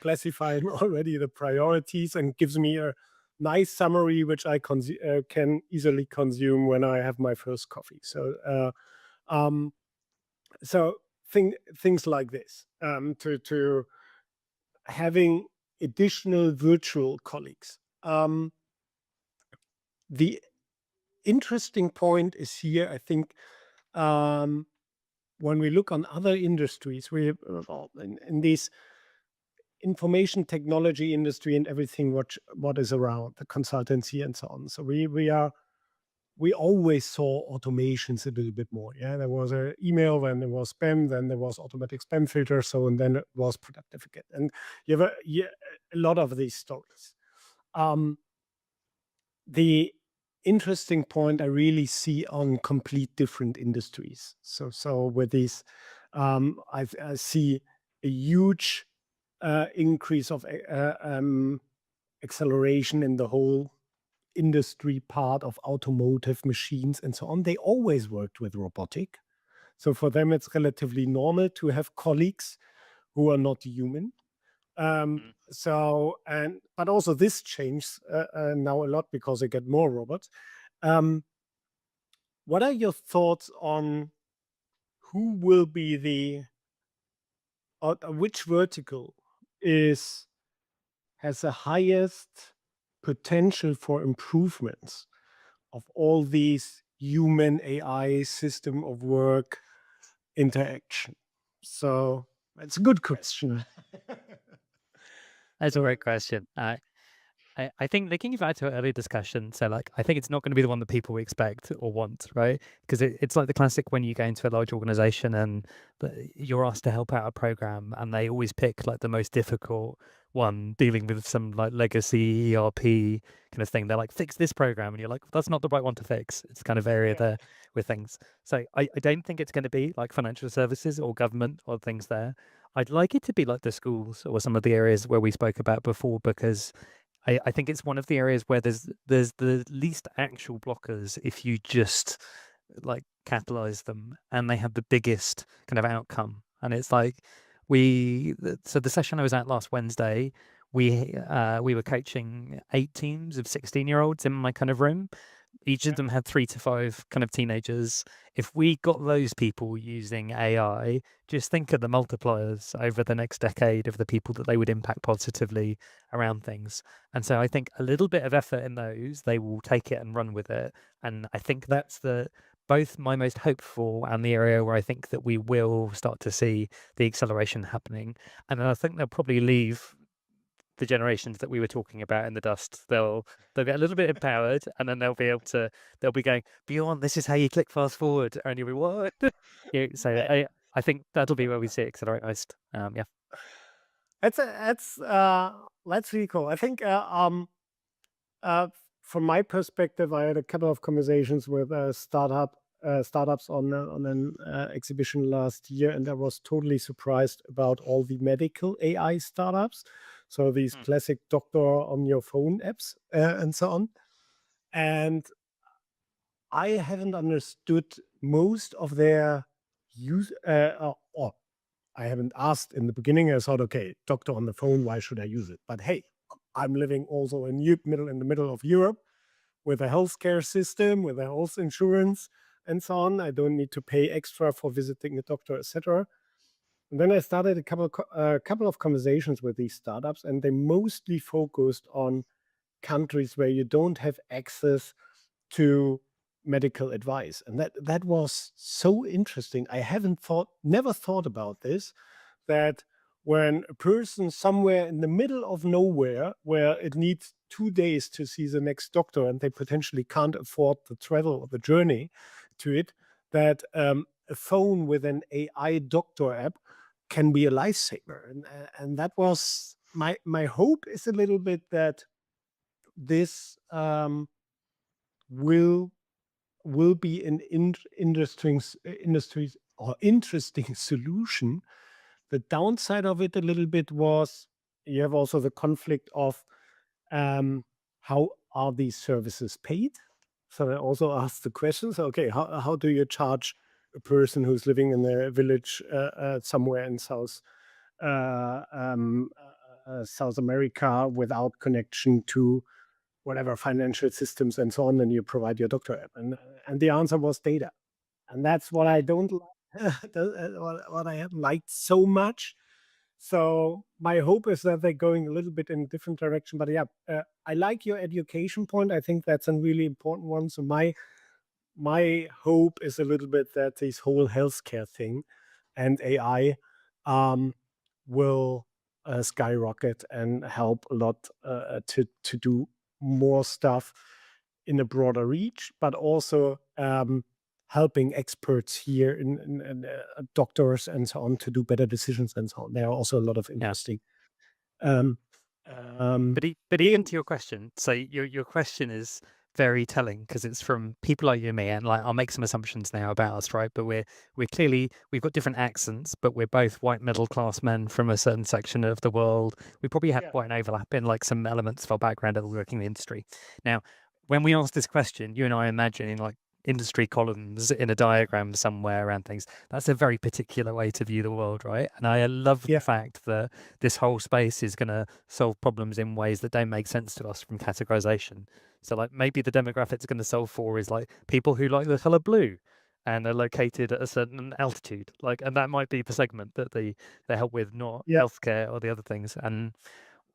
classifying already the priorities, and gives me a nice summary which I can easily consume when I have my first coffee. Um, so things like this, to having additional virtual colleagues. The interesting point is here, I think, when we look on other industries, in this information technology industry and everything what is around the consultancy and so on. So we always saw automations a little bit more. Yeah, there was an email, then there was spam, then there was automatic spam filter, so and then it was productive again. And you have a lot of these stories. The interesting point I really see on complete different industries. So with these, I see a huge increase of acceleration in the whole industry part of automotive machines and so on. They always worked with robotic. So for them, it's relatively normal to have colleagues who are not human. Mm. But also this changes now a lot because they get more robots. Um, what are your thoughts on who will be which vertical has the highest potential for improvements of all these human AI system of work interaction? So it's a good question. That's a great question. I think linking back to an earlier discussion, so like I think it's not going to be the one that people expect or want, right? Because it's like the classic when you go into a large organization and you're asked to help out a program, and they always pick like the most difficult one, dealing with some like legacy ERP kind of thing. They're like, fix this program, and you're like, that's not the right one to fix. It's kind of area there with things. So I don't think it's going to be like financial services or government or things there. I'd like it to be like the schools or some of the areas where we spoke about before, because I think it's one of the areas where there's the least actual blockers if you just like catalyze them, and they have the biggest kind of outcome. And it's like so the session I was at last Wednesday, we were coaching 8 teams of 16-year-olds in my kind of room. Each of them had 3 to 5 kind of teenagers. If we got those people using AI, just think of the multipliers over the next decade of the people that they would impact positively around things. And so I think a little bit of effort in those, they will take it and run with it. And I think that's both my most hopeful and the area where I think that we will start to see the acceleration happening. And then I think they'll probably leave the generations that we were talking about in the dust. They'll get a little bit empowered, and then they'll be going, Bjorn, this is how you click fast forward, and you'll be what? So I think that'll be where we see it accelerate most. Yeah. That's really cool. I think uh, from my perspective, I had a couple of conversations with startups on an exhibition last year, and I was totally surprised about all the medical AI startups. So these classic doctor on your phone apps and so on. And I haven't understood most of their use, or I haven't asked in the beginning. I thought, okay, doctor on the phone, why should I use it? But hey, I'm living also in the middle of Europe with a healthcare system, with a health insurance, and so on. I don't need to pay extra for visiting a doctor, etc. And then I started a couple of conversations with these startups, and they mostly focused on countries where you don't have access to medical advice. And that was so interesting. I never thought about this, that when a person somewhere in the middle of nowhere, where it needs 2 days to see the next doctor and they potentially can't afford the travel or the journey to it, that a phone with an AI doctor app can be a lifesaver. And that was my hope is a little bit that this will be an industries or interesting solution. The downside of it a little bit was you have also the conflict of how are these services paid? So I also asked the questions, okay, how do you charge a person who's living in a village somewhere in uh, um, South America without connection to whatever financial systems and so on, and you provide your doctor app. And the answer was data. And that's what I don't like, what I haven't liked so much. So my hope is that they're going a little bit in a different direction. But yeah, I like your education point. I think that's a really important one. So my hope is a little bit that this whole healthcare thing and AI um, will skyrocket and help a lot to do more stuff in a broader reach, but also helping experts here in doctors and so on to do better decisions and so on. There are also a lot of Yeah. interesting. Um, um, But even to your question, so your question is very telling because it's from people like you and me, and like I'll make some assumptions now about us, right? But we're clearly we've got different accents, but we're both white middle class men from a certain section of the world. We probably have yeah, quite an overlap in like some elements of our background of working in the industry. Now, when we ask this question, you and I imagine in like industry columns in a diagram somewhere around things. That's a very particular way to view the world, right? And I love the yeah, fact that this whole space is going to solve problems in ways that don't make sense to us from categorization. So like maybe the demographic it's going to solve for is like people who like the color blue and are located at a certain altitude. Like, and that might be the segment that they help with, not yeah, healthcare or the other things. And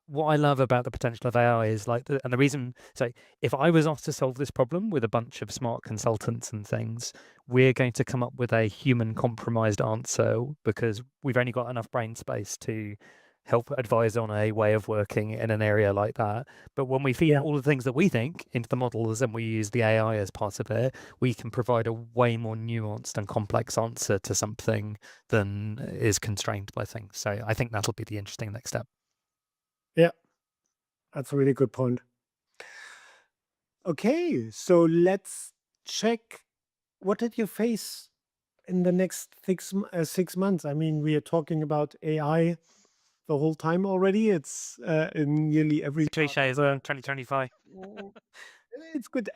what I love about the potential of AI is like, and the reason, so if I was asked to solve this problem with a bunch of smart consultants and things, we're going to come up with a human compromised answer because we've only got enough brain space to help advise on a way of working in an area like that. But when we feed yeah. all the things that we think into the models and we use the AI as part of it, we can provide a way more nuanced and complex answer to something than is constrained by things. So I think that'll be the interesting next step. Yeah, that's a really good point. Okay, so let's check. What did you face in the next 6 months? I mean, we are talking about AI the whole time already. It's in nearly every part Cliche of as the. 2025. Mm, It's good.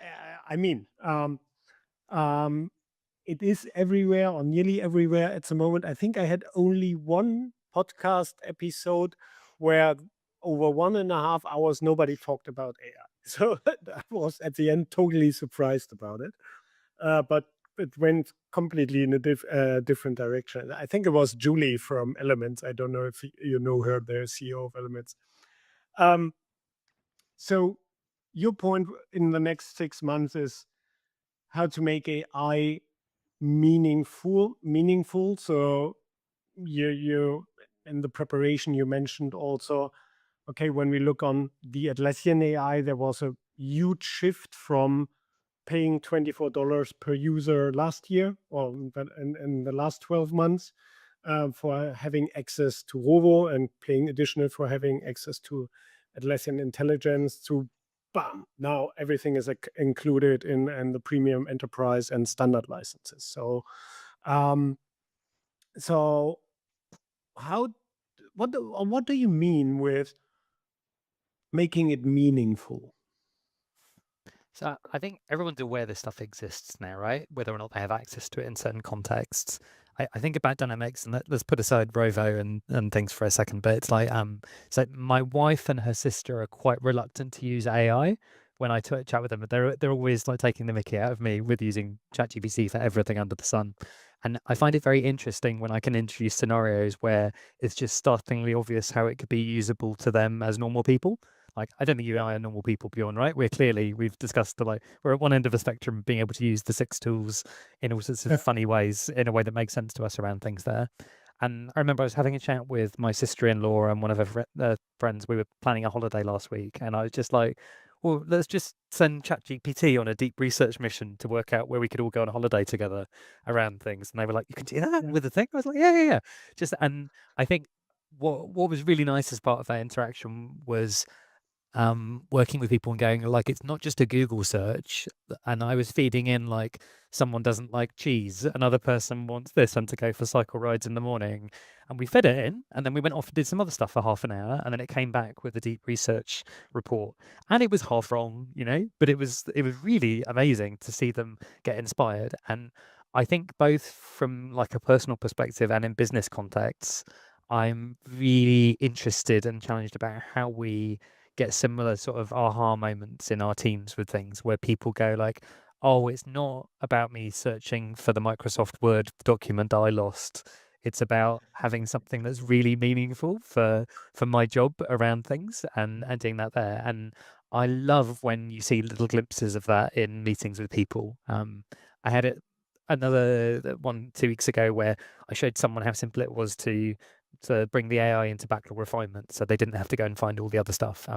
I mean, um, it is everywhere or nearly everywhere at the moment. I think I had only one podcast episode where over 1.5 hours nobody talked about AI. So I was at the end totally surprised about it. But it went completely in a different direction. I think it was Julie from Elements. I don't know if you know her, the CEO of Elements. Um, so your point in the next 6 months is how to make AI meaningful. So you in the preparation you mentioned also, okay, when we look on the Atlassian AI, there was a huge shift from paying $24 per user last year or in the last 12 months for having access to Rovo and paying additional for having access to Atlassian Intelligence to bam, now everything is included in the premium enterprise and standard licenses. Um, so how what do you mean with making it meaningful? So I think everyone's aware this stuff exists now, right? Whether or not they have access to it in certain contexts. I think about dynamics, and let's put aside Rovo and things for a second. But it's like, so my wife and her sister are quite reluctant to use AI. When I chat with them, but they're always like taking the mickey out of me with using ChatGPT for everything under the sun. And I find it very interesting when I can introduce scenarios where it's just startlingly obvious how it could be usable to them as normal people. Like, I don't think you and Yeah, I are normal people, Bjorn, right? We've discussed the like, we're at one end of the spectrum, being able to use the six tools in all sorts of yeah, funny ways in a way that makes sense to us around things there. And I remember I was having a chat with my sister-in-law and one of her friends. We were planning a holiday last week, and I was just like, well, let's just send ChatGPT on a deep research mission to work out where we could all go on a holiday together around things. And they were like, you can do that yeah, with the thing? I was like, yeah. Just, and I think what was really nice as part of that interaction was working with people and going like it's not just a Google search. And I was feeding in like someone doesn't like cheese, another person wants this and to go for cycle rides in the morning, and we fed it in, and then we went off and did some other stuff for half an hour, and then it came back with a deep research report, and it was half wrong, but it was really amazing to see them get inspired. And I think both from like a personal perspective and in business contexts, I'm really interested and challenged about how we get similar sort of aha moments in our teams with things where people go like, oh, it's not about me searching for the Microsoft Word document I lost. It's about having something that's really meaningful for my job around things and doing that there. And I love when you see little glimpses of that in meetings with people. I had it another one 2 weeks ago where I showed someone how simple it was to bring the AI into backlog refinement, so they didn't have to go and find all the other stuff.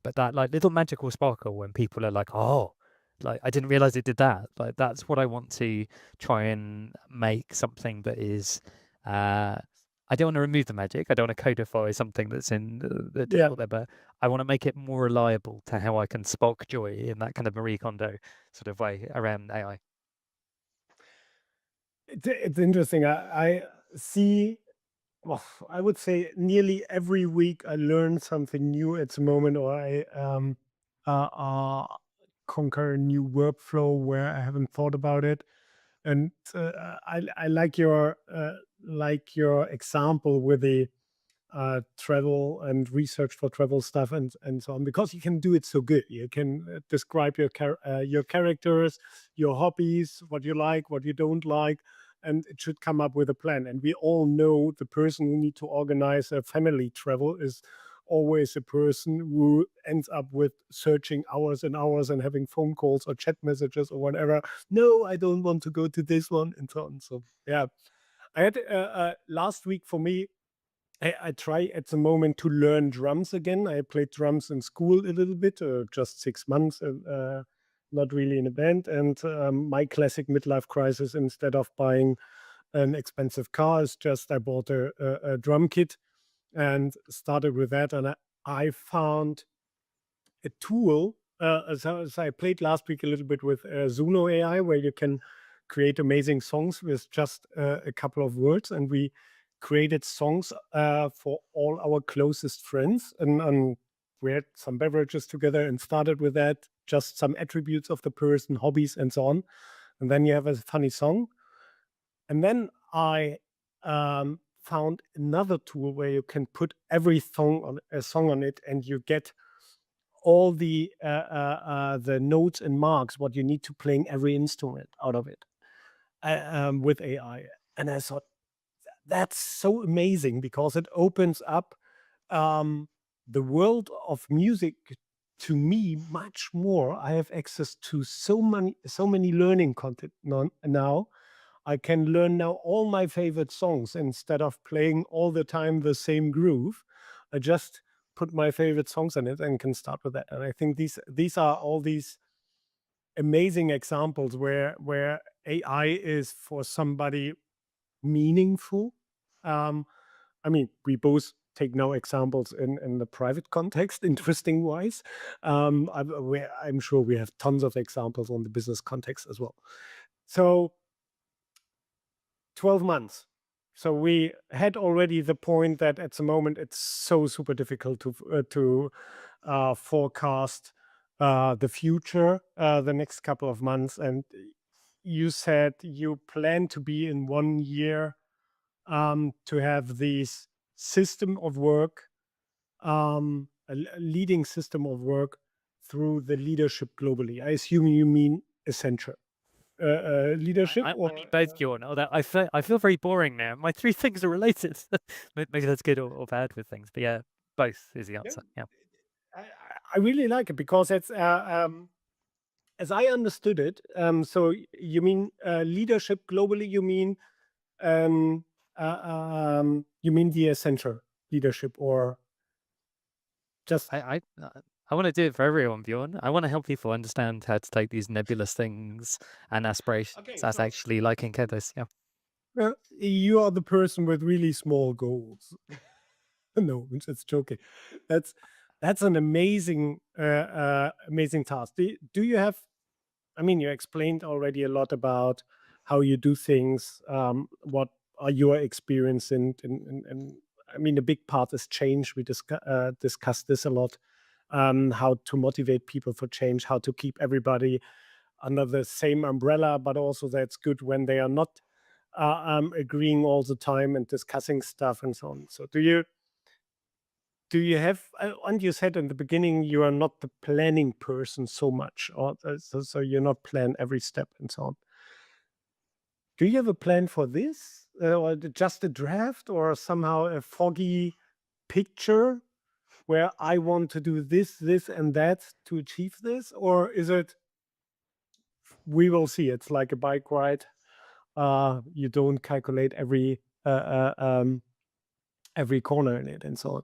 But that like little magical sparkle when people are like, "Oh, like I didn't realize it did that." Like that's what I want to try and make something that is. I don't want to remove the magic. I don't want to codify something that's in the Yeah. difficult there, but I want to make it more reliable to how I can spark joy in that kind of Marie Kondo sort of way around AI. It's interesting. I see, well, I would say nearly every week I learn something new at the moment, or I conquer a new workflow where I haven't thought about it. And I like your example with the travel and research for travel stuff and so on, because you can do it so good. You can describe your characters, your hobbies, what you like, what you don't like, and it should come up with a plan. And we all know the person who need to organize a family travel is always a person who ends up with searching hours and hours and having phone calls or chat messages or whatever. No, I don't want to go to this one and so on. So yeah, I had last week for me, I try at the moment to learn drums again. I played drums in school a little bit, just 6 months, not really in a band. And my classic midlife crisis, instead of buying an expensive car, is just I bought a drum kit and started with that. And I found a tool. As I played last week a little bit with Zuno AI, where you can create amazing songs with just a couple of words. And we created songs for all our closest friends. And we had some beverages together and started with that, just some attributes of the person, hobbies, and so on. And then you have a funny song. And then I found another tool where you can put every song on a song on it, and you get all the notes and marks what you need to playing every instrument out of it with AI. And I thought that's so amazing because it opens up um, the world of music to me much more. I have access to so many learning content now. I can learn now all my favorite songs instead of playing all the time the same groove. I just put my favorite songs in it and can start with that. And I think these are all these amazing examples where AI is for somebody meaningful. Um, I mean, we both take now examples in the private context, interesting wise. I'm sure we have tons of examples on the business context as well. So 12 months. So we had already the point that at the moment it's so super difficult to forecast the future, the next couple of months. And you said you plan to be in 1 year to have this system of work, a leading system of work through the leadership globally. I assume you mean Accenture leadership, I or mean both, Bjorn. Although I feel very boring now. My three things are related. Maybe that's good or bad with things, but yeah, both is the yeah, answer. Yeah. I, I really like it because it's as I understood it. So you mean leadership globally? Um, you mean the Accenture leadership, or just I want to do it for everyone, Bjorn. I want to help people understand how to take these nebulous things and aspirations okay? as So actually like encoders. Yeah. you are the person with really small goals. No, I'm just joking. That's that's an amazing task. Do you have? I mean, you explained already a lot about how you do things. What are your experience and I mean, a big part is change. We discussed this a lot. How to motivate people for change, how to keep everybody under the same umbrella, but also that's good when they are not agreeing all the time and discussing stuff and so on. So do you have, and you said in the beginning you are not the planning person so much, or so you're not plan every step and so on. Do you have a plan for this, or just a draft, or somehow a foggy picture where I want to do this, this, and that to achieve this? Or is it, we will see, it's like a bike ride? You don't calculate every corner in it and so on.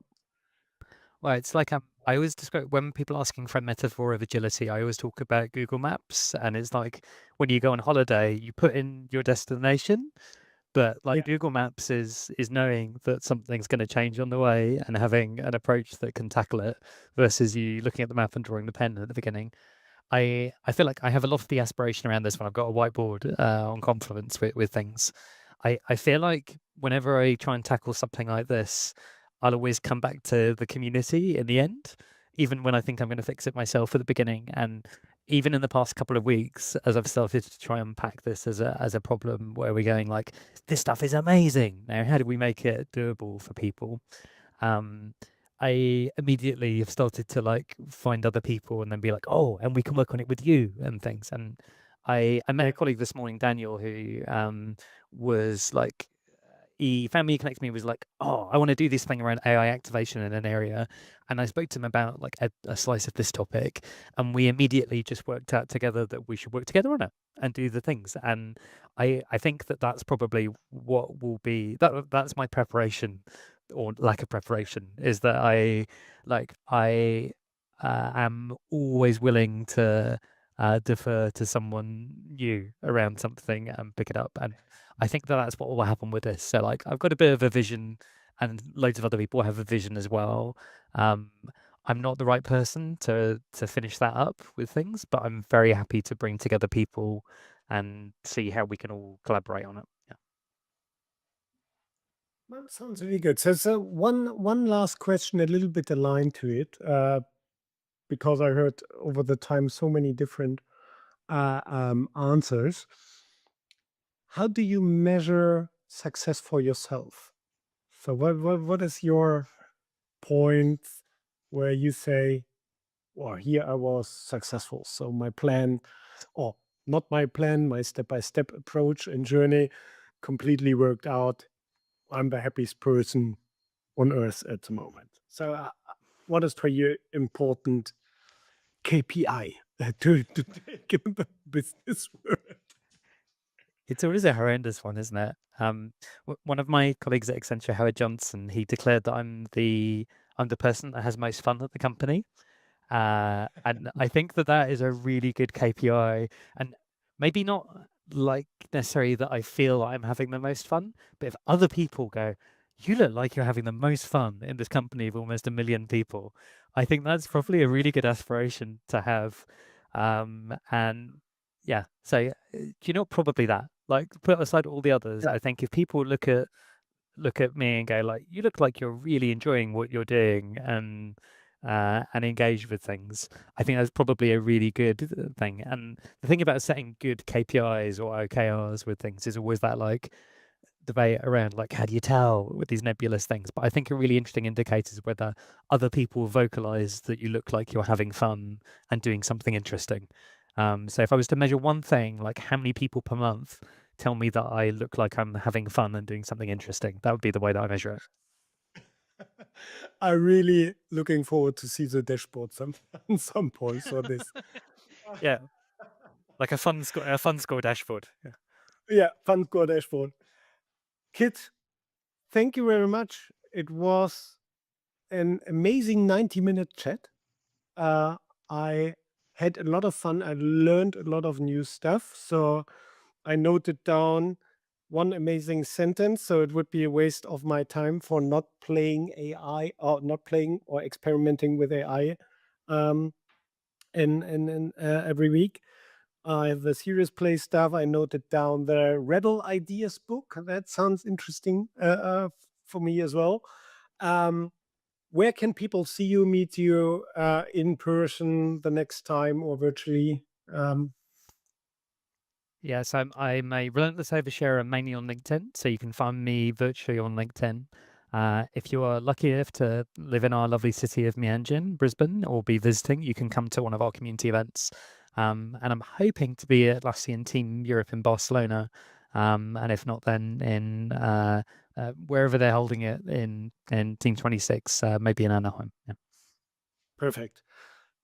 Well, it's like I always describe when people asking for a metaphor of agility, I always talk about Google Maps, and it's like when you go on holiday, you put in your destination, but like Yeah. Google Maps is knowing that something's going to change on the way and having an approach that can tackle it versus you looking at the map and drawing the pen at the beginning. I feel like I have a lofty aspiration around this when I've got a whiteboard on Confluence with things. I feel like whenever I try and tackle something like this, I'll always come back to the community in the end, even when I think I'm going to fix it myself at the beginning. And even in the past couple of weeks, as I've started to try and unpack this as a problem where we're going like, this stuff is amazing. Now, how do we make it doable for people? I immediately have started to like find other people and then be like, oh, and we can work on it with you and things. And I met a colleague this morning, Daniel, who was like, he found me, he connected me, was like, oh, I want to do this thing around AI activation in an area. And I spoke to him about like a slice of this topic. And we immediately just worked out together that we should work together on it and do the things. And I think that that's probably what will be, that's my preparation or lack of preparation, is that I am always willing to defer to someone new around something and pick it up. And I think that that's what will happen with this. So like I've got a bit of a vision and loads of other people have a vision as well. I'm not the right person to finish that up with things, but I'm very happy to bring together people and see how we can all collaborate on it. Yeah. Well, sounds really good. So one last question, a little bit aligned to it, because I heard over the time so many different answers. How do you measure success for yourself? So what is your point where you say, "Well, here I was successful. So my plan, or not my plan, my step-by-step approach and journey completely worked out. I'm the happiest person on earth at the moment." So what is for you important KPI to take in the business world? It's always a horrendous one, isn't it? One of my colleagues at Accenture, Howard Johnson, he declared that I'm the person that has most fun at the company. And I think that that is a really good KPI, and maybe not like necessarily that I feel I'm having the most fun, but if other people go, you look like you're having the most fun in this company of almost 1 million people, I think that's probably a really good aspiration to have. And yeah, so do you know, probably that, like, put aside all the others, Yeah. I think if people look at me and go like, you look like you're really enjoying what you're doing and engage with things, I think that's probably a really good thing. And the thing about setting good KPIs or OKRs with things is always that like debate around like, how do you tell with these nebulous things? But I think a really interesting indicator is whether other people vocalize that you look like you're having fun and doing something interesting. So if I was to measure one thing, like how many people per month tell me that I look like I'm having fun and doing something interesting, that would be the way that I measure it. I'm really looking forward to see the dashboard at some point for this. Yeah, like a fun score dashboard. Yeah. Yeah, fun score dashboard. Kit, thank you very much. It was an amazing 90-minute chat. Uh, I had a lot of fun. I learned a lot of new stuff. So I noted down one amazing sentence. So it would be a waste of my time for not playing AI, or not playing or experimenting with AI um, in every week. I have the serious play stuff. I noted down the Redel ideas book. That sounds interesting for me as well. Um, where can people see you, meet you in person the next time or virtually? Um, Yes, I'm a relentless oversharer mainly on LinkedIn, so you can find me virtually on LinkedIn. If you are lucky enough to live in our lovely city of Mianjin, Brisbane, or be visiting, you can come to one of our community events. And I'm hoping to be at Atlassian Team Europe in Barcelona, and if not, then in wherever they're holding it in Team 26, maybe in Anaheim. Yeah. Perfect.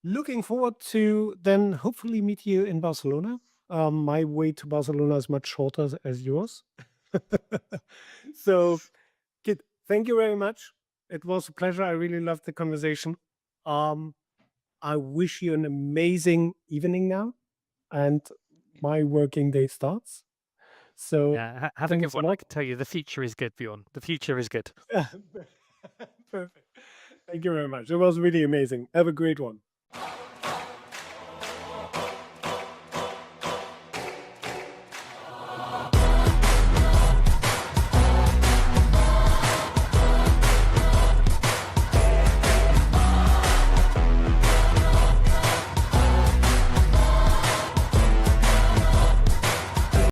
Looking forward to then hopefully meet you in Barcelona. My way to Barcelona is much shorter as yours. So, Kit, thank you very much. It was a pleasure. I really loved the conversation. Um, I wish you an amazing evening now, and my working day starts. So, Yeah, have a good thanks a one. I lot. can tell you the future is good, Bjorn. The future is good. Perfect. Thank you very much. It was really amazing. Have a great one.